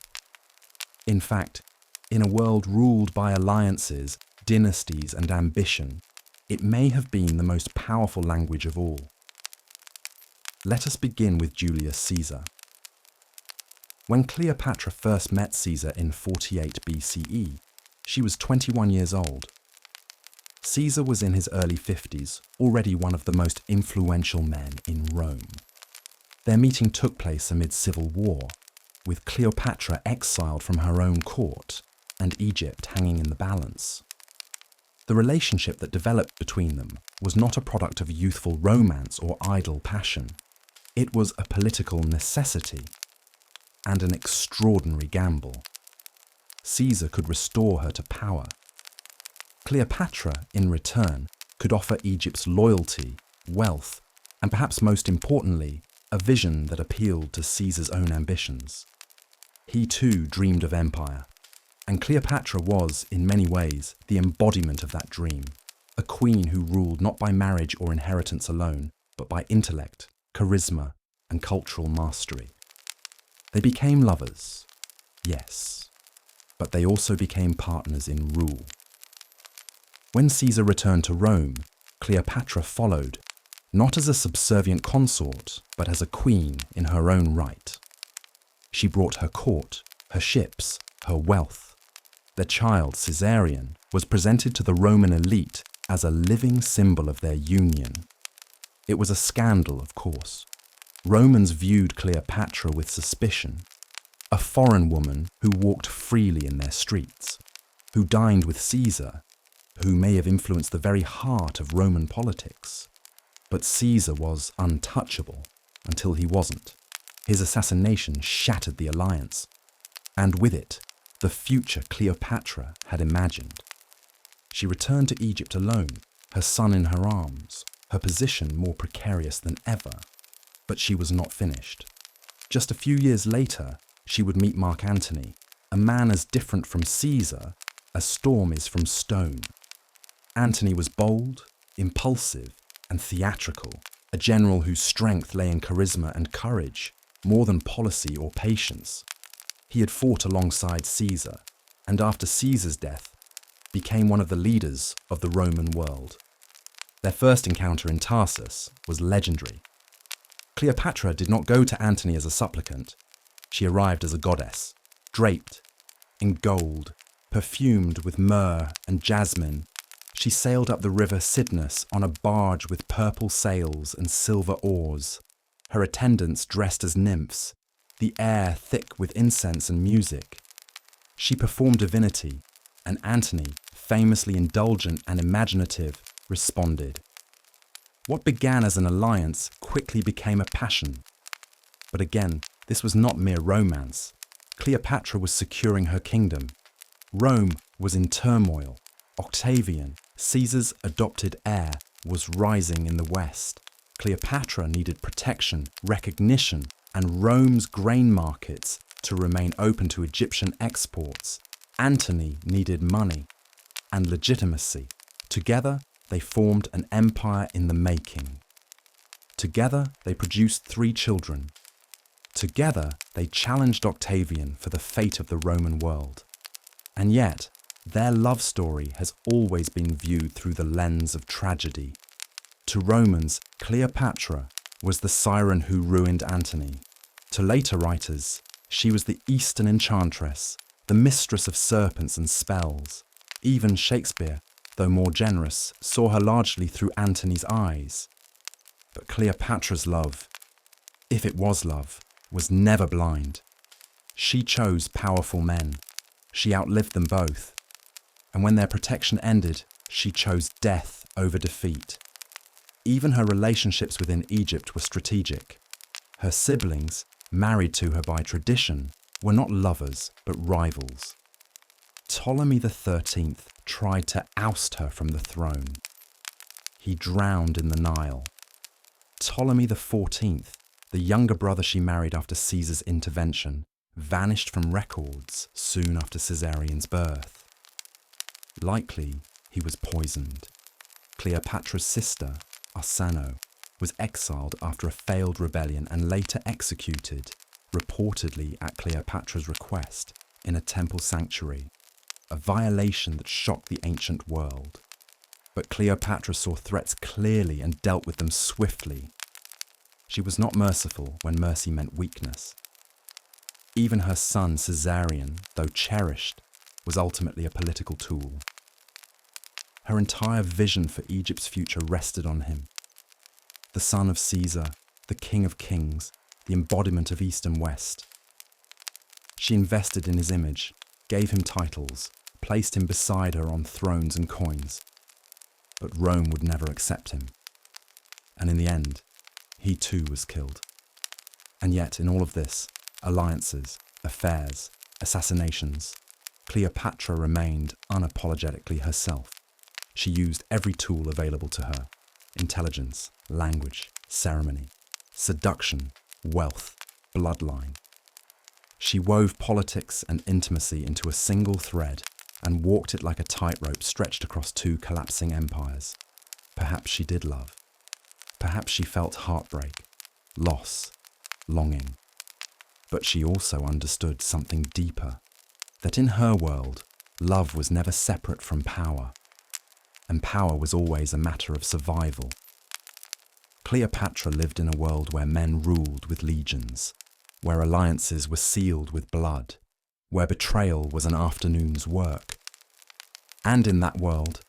In fact, in a world ruled by alliances, dynasties, and ambition, it may have been the most powerful language of all. Let us begin with Julius Caesar. When Cleopatra first met Caesar in 48 BCE, She was 21 years old. Caesar was in his early 50s, already one of the most influential men in Rome. Their meeting took place amid civil war, with Cleopatra exiled from her own court and Egypt hanging in the balance. The relationship that developed between them was not a product of youthful romance or idle passion. It was a political necessity and an extraordinary gamble. Caesar could restore her to power. Cleopatra, in return, could offer Egypt's loyalty, wealth, and perhaps most importantly, a vision that appealed to Caesar's own ambitions. He too dreamed of empire, and Cleopatra was, in many ways, the embodiment of that dream, a queen who ruled not by marriage or inheritance alone, but by intellect, charisma, and cultural mastery. They became lovers, yes, but they also became partners in rule. When Caesar returned to Rome, Cleopatra followed, not as a subservient consort, but as a queen in her own right. She brought her court, her ships, her wealth. Their child, Caesarion, was presented to the Roman elite as a living symbol of their union. It was a scandal, of course. Romans viewed Cleopatra with suspicion, a foreign woman who walked freely in their streets, who dined with Caesar, who may have influenced the very heart of Roman politics. But Caesar was untouchable until he wasn't. His assassination shattered the alliance, and with it, the future Cleopatra had imagined. She returned to Egypt alone, her son in her arms, her position more precarious than ever. But she was not finished. Just a few years later, she would meet Mark Antony, a man as different from Caesar as storm is from stone. Antony was bold, impulsive, and theatrical, a general whose strength lay in charisma and courage, more than policy or patience. He had fought alongside Caesar, and after Caesar's death, became one of the leaders of the Roman world. Their first encounter in Tarsus was legendary. Cleopatra did not go to Antony as a supplicant. She arrived as a goddess, draped in gold, perfumed with myrrh and jasmine. She sailed up the river Cydnus on a barge with purple sails and silver oars, her attendants dressed as nymphs, the air thick with incense and music. She performed divinity, and Antony, famously indulgent and imaginative, responded. What began as an alliance quickly became a passion. But again, this was not mere romance. Cleopatra was securing her kingdom. Rome was in turmoil. Octavian, Caesar's adopted heir, was rising in the west. Cleopatra needed protection, recognition, and Rome's grain markets to remain open to Egyptian exports. Antony needed money and legitimacy. Together, they formed an empire in the making. Together, they produced 3 children. Together, they challenged Octavian for the fate of the Roman world. And yet, their love story has always been viewed through the lens of tragedy. To Romans, Cleopatra was the siren who ruined Antony. To later writers, she was the Eastern enchantress, the mistress of serpents and spells. Even Shakespeare, though more generous, saw her largely through Antony's eyes. But Cleopatra's love, if it was love, was never blind. She chose powerful men. She outlived them both. And when their protection ended, she chose death over defeat. Even her relationships within Egypt were strategic. Her siblings, married to her by tradition, were not lovers but rivals. Ptolemy XIII tried to oust her from the throne. He drowned in the Nile. Ptolemy XIV, the younger brother she married after Caesar's intervention, vanished from records soon after Caesarion's birth. Likely, he was poisoned. Cleopatra's sister, Arsinoe, was exiled after a failed rebellion and later executed, reportedly at Cleopatra's request, in a temple sanctuary, a violation that shocked the ancient world. But Cleopatra saw threats clearly and dealt with them swiftly. She was not merciful when mercy meant weakness. Even her son Caesarion, though cherished, was ultimately a political tool. Her entire vision for Egypt's future rested on him. The son of Caesar, the king of kings, the embodiment of East and West. She invested in his image, gave him titles, placed him beside her on thrones and coins. But Rome would never accept him. And in the end, he too was killed. And yet, in all of this, alliances, affairs, assassinations, Cleopatra remained unapologetically herself. She used every tool available to her: intelligence, language, ceremony, seduction, wealth, bloodline. She wove politics and intimacy into a single thread and walked it like a tightrope stretched across two collapsing empires. Perhaps she did love. Perhaps she felt heartbreak, loss, longing. But she also understood something deeper, that in her world, love was never separate from power, and power was always a matter of survival. Cleopatra lived in a world where men ruled with legions, where alliances were sealed with blood, where betrayal was an afternoon's work. And in that world,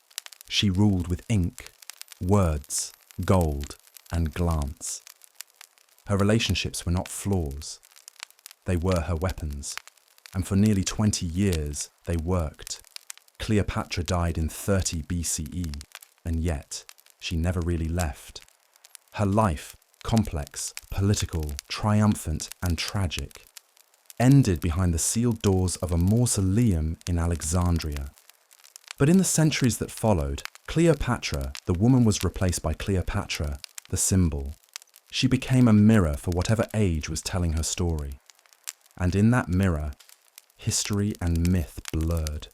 she ruled with ink, words, gold, and glance. Her relationships were not flaws. They were her weapons, and for nearly 20 years they worked. Cleopatra died in 30 BCE, and yet she never really left. Her life, complex, political, triumphant, and tragic, ended behind the sealed doors of a mausoleum in Alexandria. But in the centuries that followed, Cleopatra, the woman, was replaced by Cleopatra, the symbol. She became a mirror for whatever age was telling her story. And in that mirror, history and myth blurred.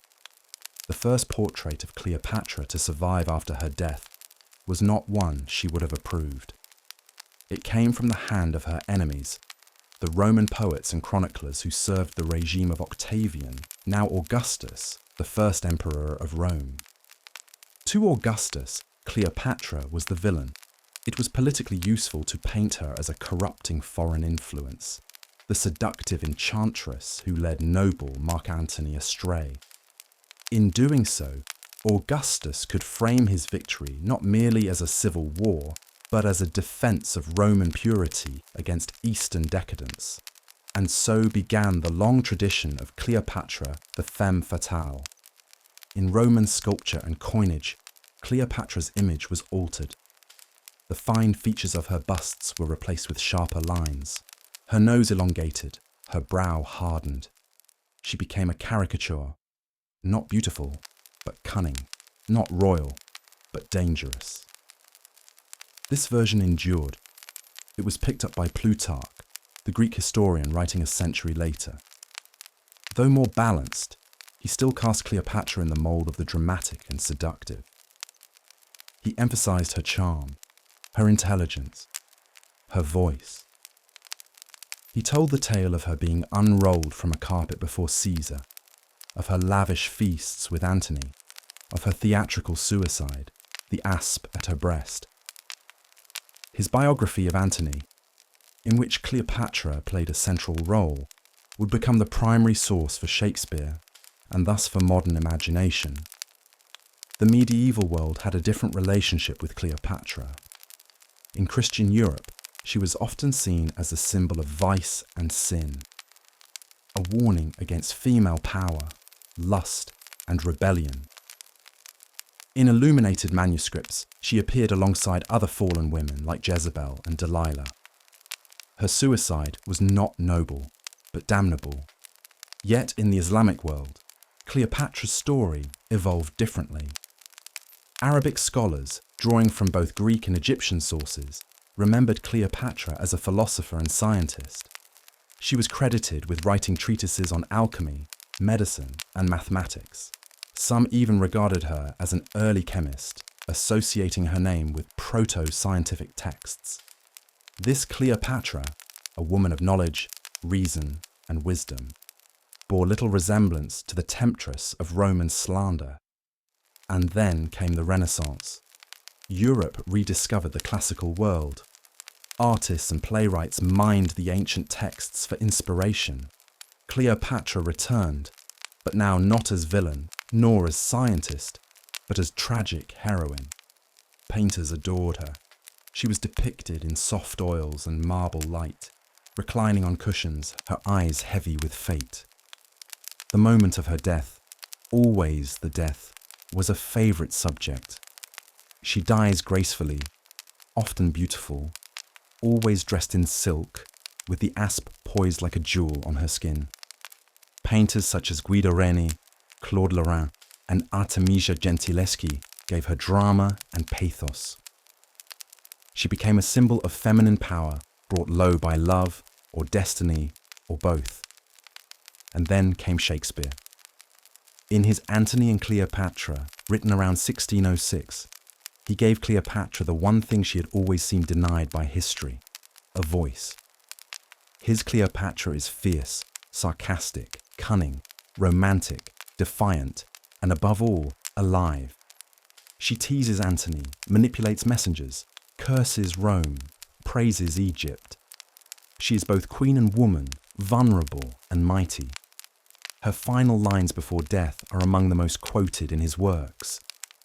The first portrait of Cleopatra to survive after her death was not one she would have approved. It came from the hand of her enemies, the Roman poets and chroniclers who served the regime of Octavian, now Augustus, the first emperor of Rome. To Augustus, Cleopatra was the villain. It was politically useful to paint her as a corrupting foreign influence, the seductive enchantress who led noble Mark Antony astray. In doing so, Augustus could frame his victory not merely as a civil war, but as a defense of Roman purity against Eastern decadence. And so began the long tradition of Cleopatra, the femme fatale. In Roman sculpture and coinage, Cleopatra's image was altered. The fine features of her busts were replaced with sharper lines, her nose elongated, her brow hardened. She became a caricature, not beautiful, but cunning, not royal, but dangerous. This version endured. It was picked up by Plutarch, the Greek historian writing a century later. Though more balanced, he still cast Cleopatra in the mold of the dramatic and seductive. He emphasized her charm, her intelligence, her voice. He told the tale of her being unrolled from a carpet before Caesar, of her lavish feasts with Antony, of her theatrical suicide, the asp at her breast. His biography of Antony, in which Cleopatra played a central role, would become the primary source for Shakespeare, and thus for modern imagination. The medieval world had a different relationship with Cleopatra. In Christian Europe, she was often seen as a symbol of vice and sin, a warning against female power, lust, and rebellion. In illuminated manuscripts, she appeared alongside other fallen women like Jezebel and Delilah. Her suicide was not noble, but damnable. Yet in the Islamic world, Cleopatra's story evolved differently. Arabic scholars, drawing from both Greek and Egyptian sources, remembered Cleopatra as a philosopher and scientist. She was credited with writing treatises on alchemy, medicine, and mathematics. Some even regarded her as an early chemist, associating her name with proto-scientific texts. This Cleopatra, a woman of knowledge, reason, and wisdom, bore little resemblance to the temptress of Roman slander. And then came the Renaissance. Europe rediscovered the classical world. Artists and playwrights mined the ancient texts for inspiration. Cleopatra returned, but now not as villain, nor as scientist, but as tragic heroine. Painters adored her. She was depicted in soft oils and marble light, reclining on cushions, her eyes heavy with fate. The moment of her death, always the death, was a favourite subject. She dies gracefully, often beautiful, always dressed in silk, with the asp poised like a jewel on her skin. Painters such as Guido Reni, Claude Lorrain, and Artemisia Gentileschi gave her drama and pathos. She became a symbol of feminine power, brought low by love or destiny or both. And then came Shakespeare. In his Antony and Cleopatra, written around 1606, he gave Cleopatra the one thing she had always seemed denied by history, a voice. His Cleopatra is fierce, sarcastic, cunning, romantic, defiant, and above all, alive. She teases Antony, manipulates messengers, curses Rome, praises Egypt. She is both queen and woman, vulnerable and mighty. Her final lines before death are among the most quoted in his works.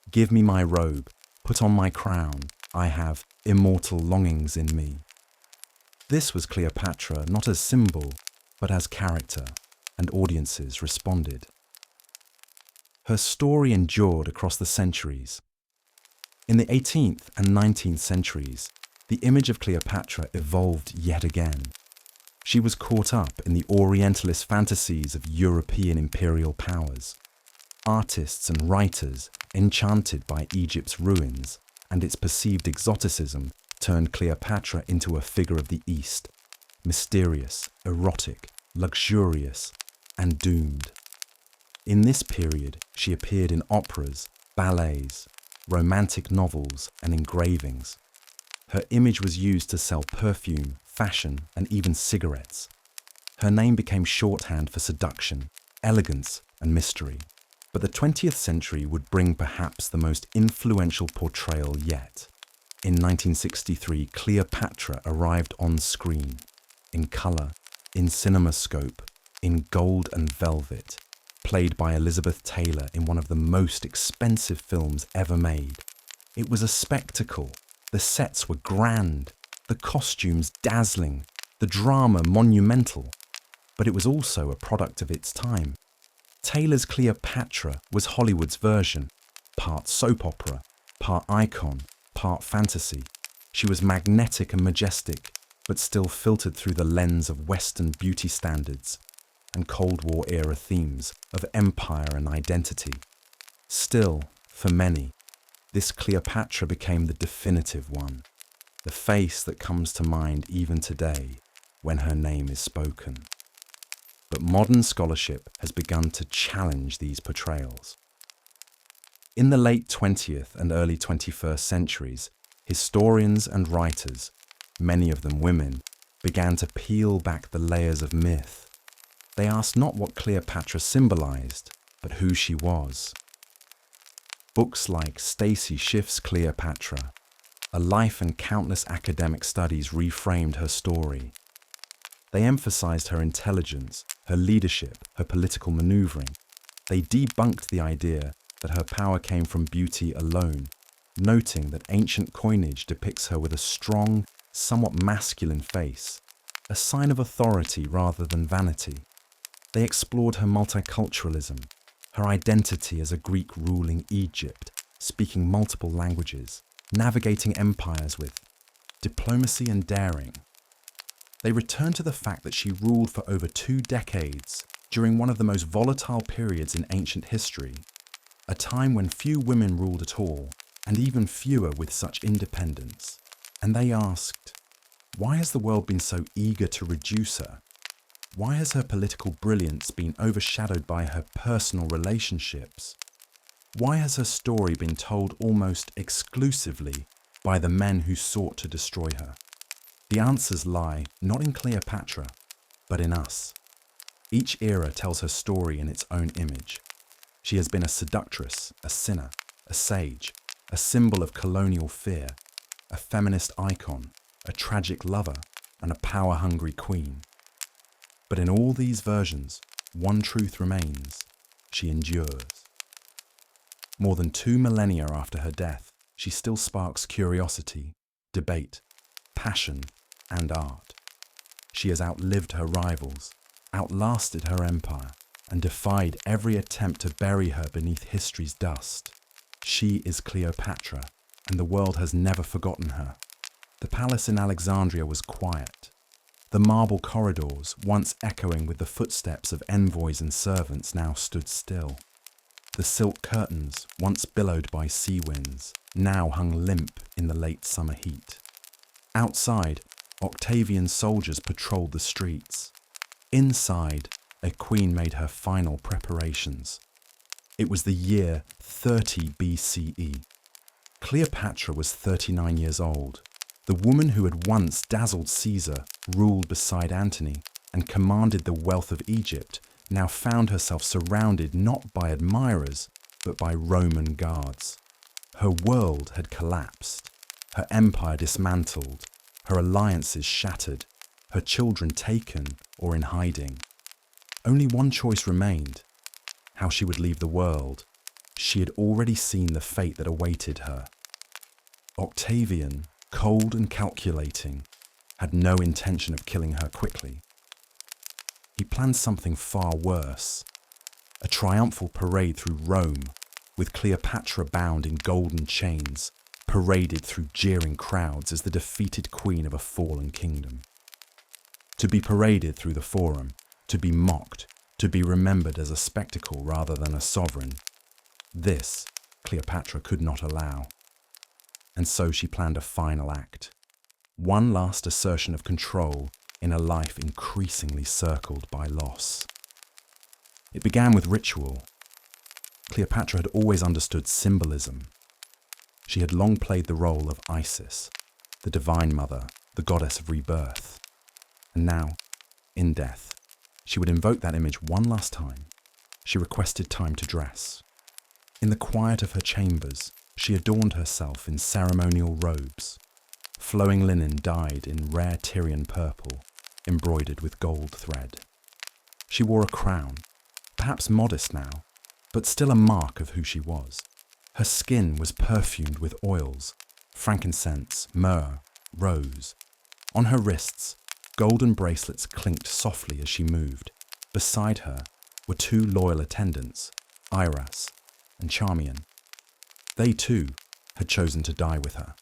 "Give me my robe, put on my crown, I have immortal longings in me." This was Cleopatra not as symbol, but as character, and audiences responded. Her story endured across the centuries. In the 18th and 19th centuries, the image of Cleopatra evolved yet again. She was caught up in the Orientalist fantasies of European imperial powers. Artists and writers, enchanted by Egypt's ruins and its perceived exoticism, turned Cleopatra into a figure of the East, mysterious, erotic, luxurious, and doomed. In this period, she appeared in operas, ballets, romantic novels, and engravings. Her image was used to sell perfume, fashion, and even cigarettes. Her name became shorthand for seduction, elegance, and mystery. But the 20th century would bring perhaps the most influential portrayal yet. In 1963, Cleopatra arrived on screen, in colour, in cinemascope, in gold and velvet, played by Elizabeth Taylor in one of the most expensive films ever made. It was a spectacle. The sets were grand, the costumes dazzling, the drama monumental, but it was also a product of its time. Taylor's Cleopatra was Hollywood's version, part soap opera, part icon, part fantasy. She was magnetic and majestic, but still filtered through the lens of Western beauty standards and Cold War era themes of empire and identity. Still, for many, this Cleopatra became the definitive one, the face that comes to mind even today when her name is spoken. But modern scholarship has begun to challenge these portrayals. In the late 20th and early 21st centuries, historians and writers, many of them women, began to peel back the layers of myth. They asked not what Cleopatra symbolized, but who she was. Books like Stacy Schiff's Cleopatra, A Life and Countless Academic Studies reframed her story. They emphasized her intelligence, her leadership, her political maneuvering. They debunked the idea that her power came from beauty alone, noting that ancient coinage depicts her with a strong, somewhat masculine face, a sign of authority rather than vanity. They explored her multiculturalism, her identity as a Greek ruling Egypt, speaking multiple languages, navigating empires with diplomacy and daring. They returned to the fact that she ruled for over 2 decades during one of the most volatile periods in ancient history, a time when few women ruled at all, and even fewer with such independence. And they asked, why has the world been so eager to reduce her? Why has her political brilliance been overshadowed by her personal relationships? Why has her story been told almost exclusively by the men who sought to destroy her? The answers lie not in Cleopatra, but in us. Each era tells her story in its own image. She has been a seductress, a sinner, a sage, a symbol of colonial fear, a feminist icon, a tragic lover, and a power-hungry queen. But in all these versions, one truth remains. she endures. More than 2 millennia after her death, she still sparks curiosity, debate, passion, and art. She has outlived her rivals, outlasted her empire, and defied every attempt to bury her beneath history's dust. She is Cleopatra, and the world has never forgotten her. The palace in Alexandria was quiet. The marble corridors, once echoing with the footsteps of envoys and servants, now stood still. The silk curtains, once billowed by sea winds, now hung limp in the late summer heat. Outside, Octavian soldiers patrolled the streets. Inside, a queen made her final preparations. It was the year 30 BCE. Cleopatra was 39 years old. The woman who had once dazzled Caesar, ruled beside Antony, and commanded the wealth of Egypt, now found herself surrounded not by admirers, but by Roman guards. Her world had collapsed, her empire dismantled, her alliances shattered, her children taken or in hiding. Only one choice remained: how she would leave the world. She had already seen the fate that awaited her. Octavian, cold and calculating, had no intention of killing her quickly. He planned something far worse: a triumphal parade through Rome, with Cleopatra bound in golden chains, paraded through jeering crowds as the defeated queen of a fallen kingdom. To be paraded through the forum, to be mocked, to be remembered as a spectacle rather than a sovereign, this Cleopatra could not allow. And so she planned a final act, one last assertion of control in a life increasingly circled by loss. It began with ritual. Cleopatra had always understood symbolism. She had long played the role of Isis, the divine mother, the goddess of rebirth. And now, in death, she would invoke that image one last time. She requested time to dress. In the quiet of her chambers, she adorned herself in ceremonial robes, flowing linen dyed in rare Tyrian purple, embroidered with gold thread. She wore a crown, perhaps modest now, but still a mark of who she was. Her skin was perfumed with oils, frankincense, myrrh, rose. On her wrists, golden bracelets clinked softly as she moved. Beside her were 2 loyal attendants, Iras and Charmian. They too had chosen to die with her.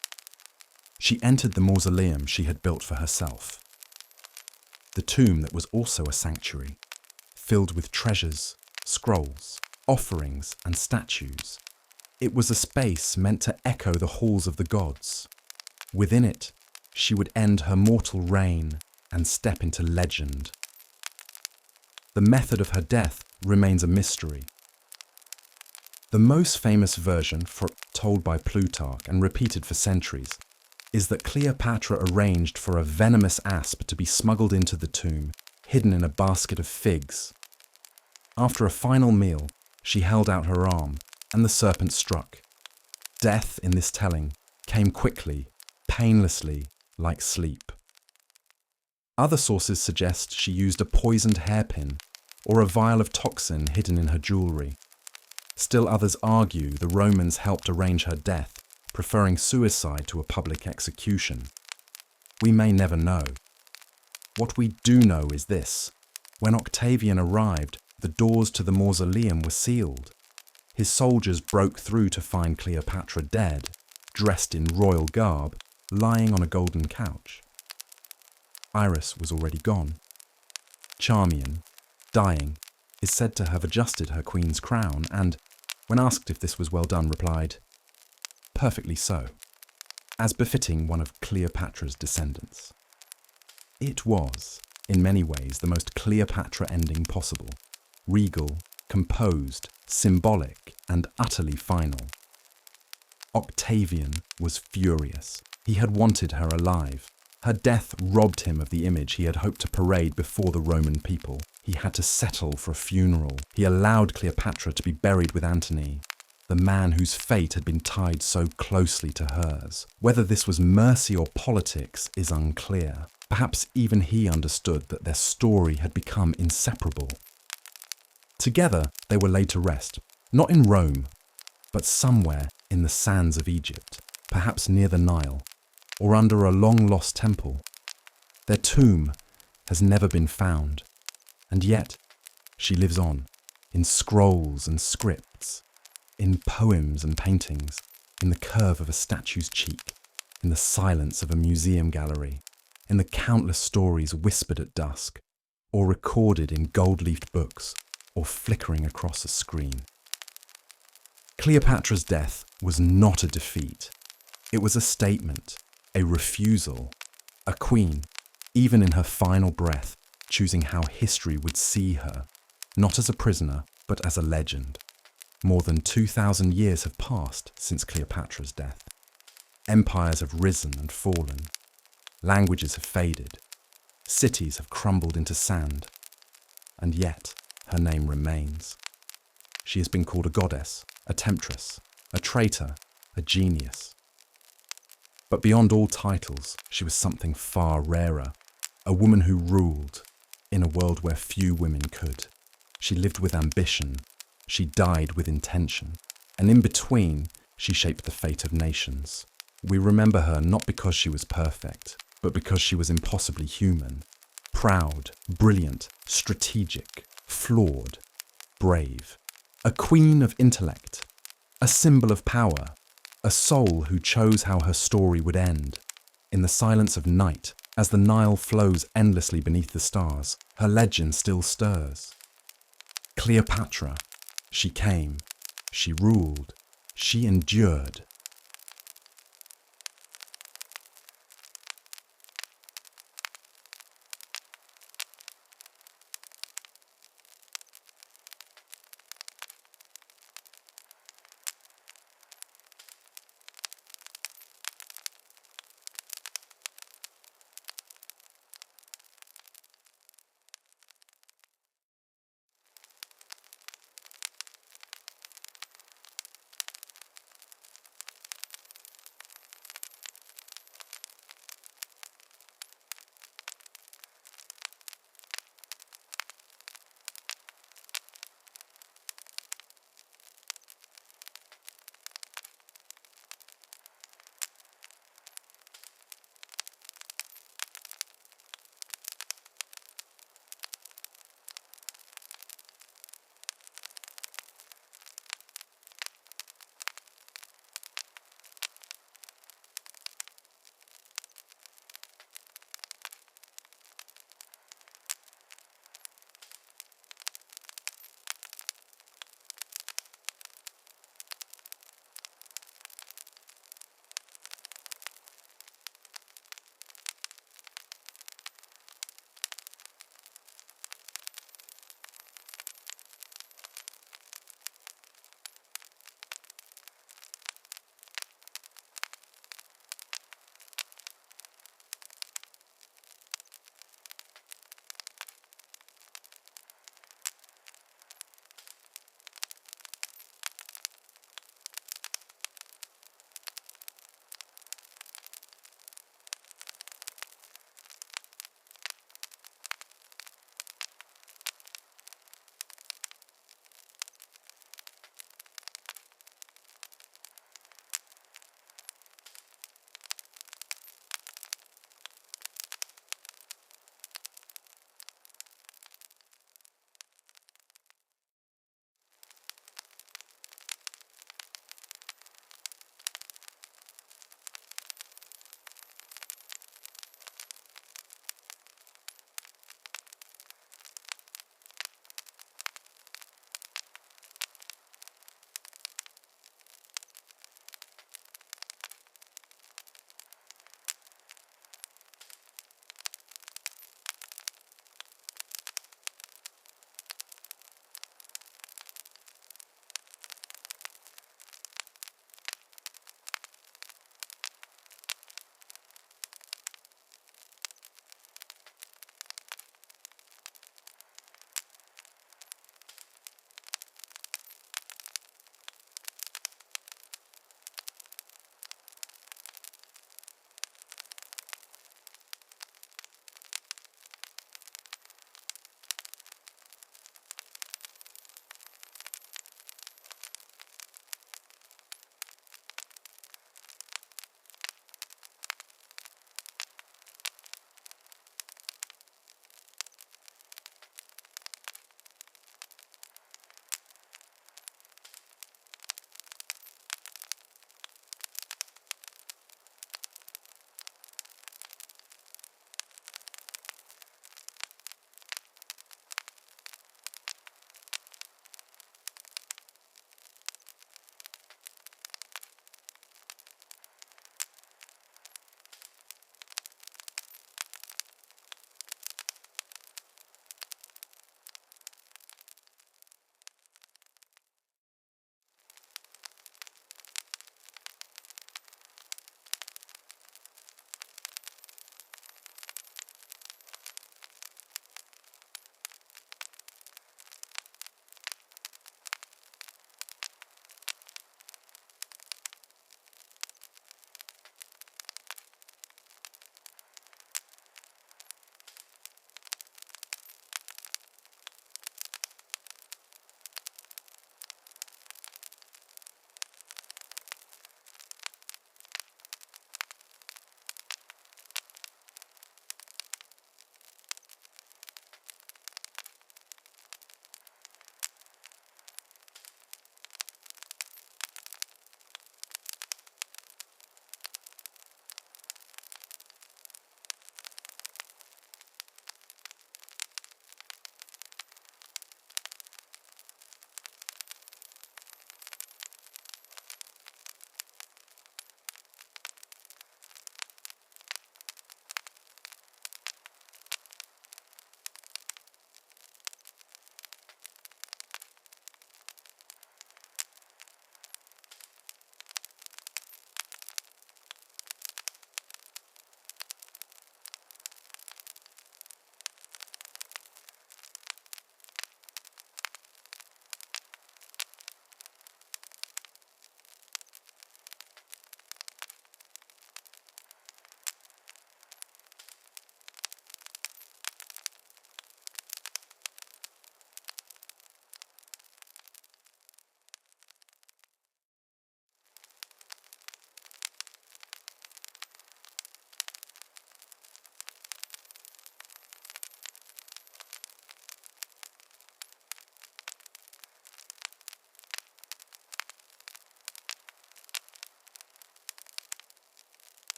She entered the mausoleum she had built for herself. The tomb that was also a sanctuary, filled with treasures, scrolls, offerings, and statues. It was a space meant to echo the halls of the gods. Within it, she would end her mortal reign and step into legend. The method of her death remains a mystery. The most famous version, told by Plutarch and repeated for centuries, is that Cleopatra arranged for a venomous asp to be smuggled into the tomb, hidden in a basket of figs. After a final meal, she held out her arm, and the serpent struck. Death, in this telling, came quickly, painlessly, like sleep. Other sources suggest she used a poisoned hairpin or a vial of toxin hidden in her jewellery. Still others argue the Romans helped arrange her death, preferring suicide to a public execution. We may never know. What we do know is this: when Octavian arrived, the doors to the mausoleum were sealed. His soldiers broke through to find Cleopatra dead, dressed in royal garb, lying on a golden couch. Iris was already gone. Charmian, dying, is said to have adjusted her queen's crown and, when asked if this was well done, replied, "Perfectly so," as befitting one of Cleopatra's descendants. It was, in many ways, the most Cleopatra ending possible: regal, composed, symbolic, and utterly final. Octavian was furious. He had wanted her alive. Her death robbed him of the image he had hoped to parade before the Roman people. He had to settle for a funeral. He allowed Cleopatra to be buried with Antony, the man whose fate had been tied so closely to hers. Whether this was mercy or politics is unclear. Perhaps even he understood that their story had become inseparable. Together, they were laid to rest, not in Rome, but somewhere in the sands of Egypt, perhaps near the Nile, or under a long-lost temple. Their tomb has never been found, and yet she lives on, in scrolls and scripts, in poems and paintings, in the curve of a statue's cheek, in the silence of a museum gallery, in the countless stories whispered at dusk, or recorded in gold-leafed books, or flickering across a screen. Cleopatra's death was not a defeat. It was a statement, a refusal, a queen, even in her final breath, choosing how history would see her, not as a prisoner, but as a legend. More than 2,000 years have passed since Cleopatra's death. Empires have risen and fallen. Languages have faded. Cities have crumbled into sand. And yet, her name remains. She has been called a goddess, a temptress, a traitor, a genius. But beyond all titles, she was something far rarer, a woman who ruled in a world where few women could. She lived with ambition, she died with intention, and in between, she shaped the fate of nations. We remember her not because she was perfect, but because she was impossibly human, proud, brilliant, strategic, flawed, brave. A queen of intellect, a symbol of power, a soul who chose how her story would end. In the silence of night, as the Nile flows endlessly beneath the stars, her legend still stirs. Cleopatra, she came, she ruled, she endured,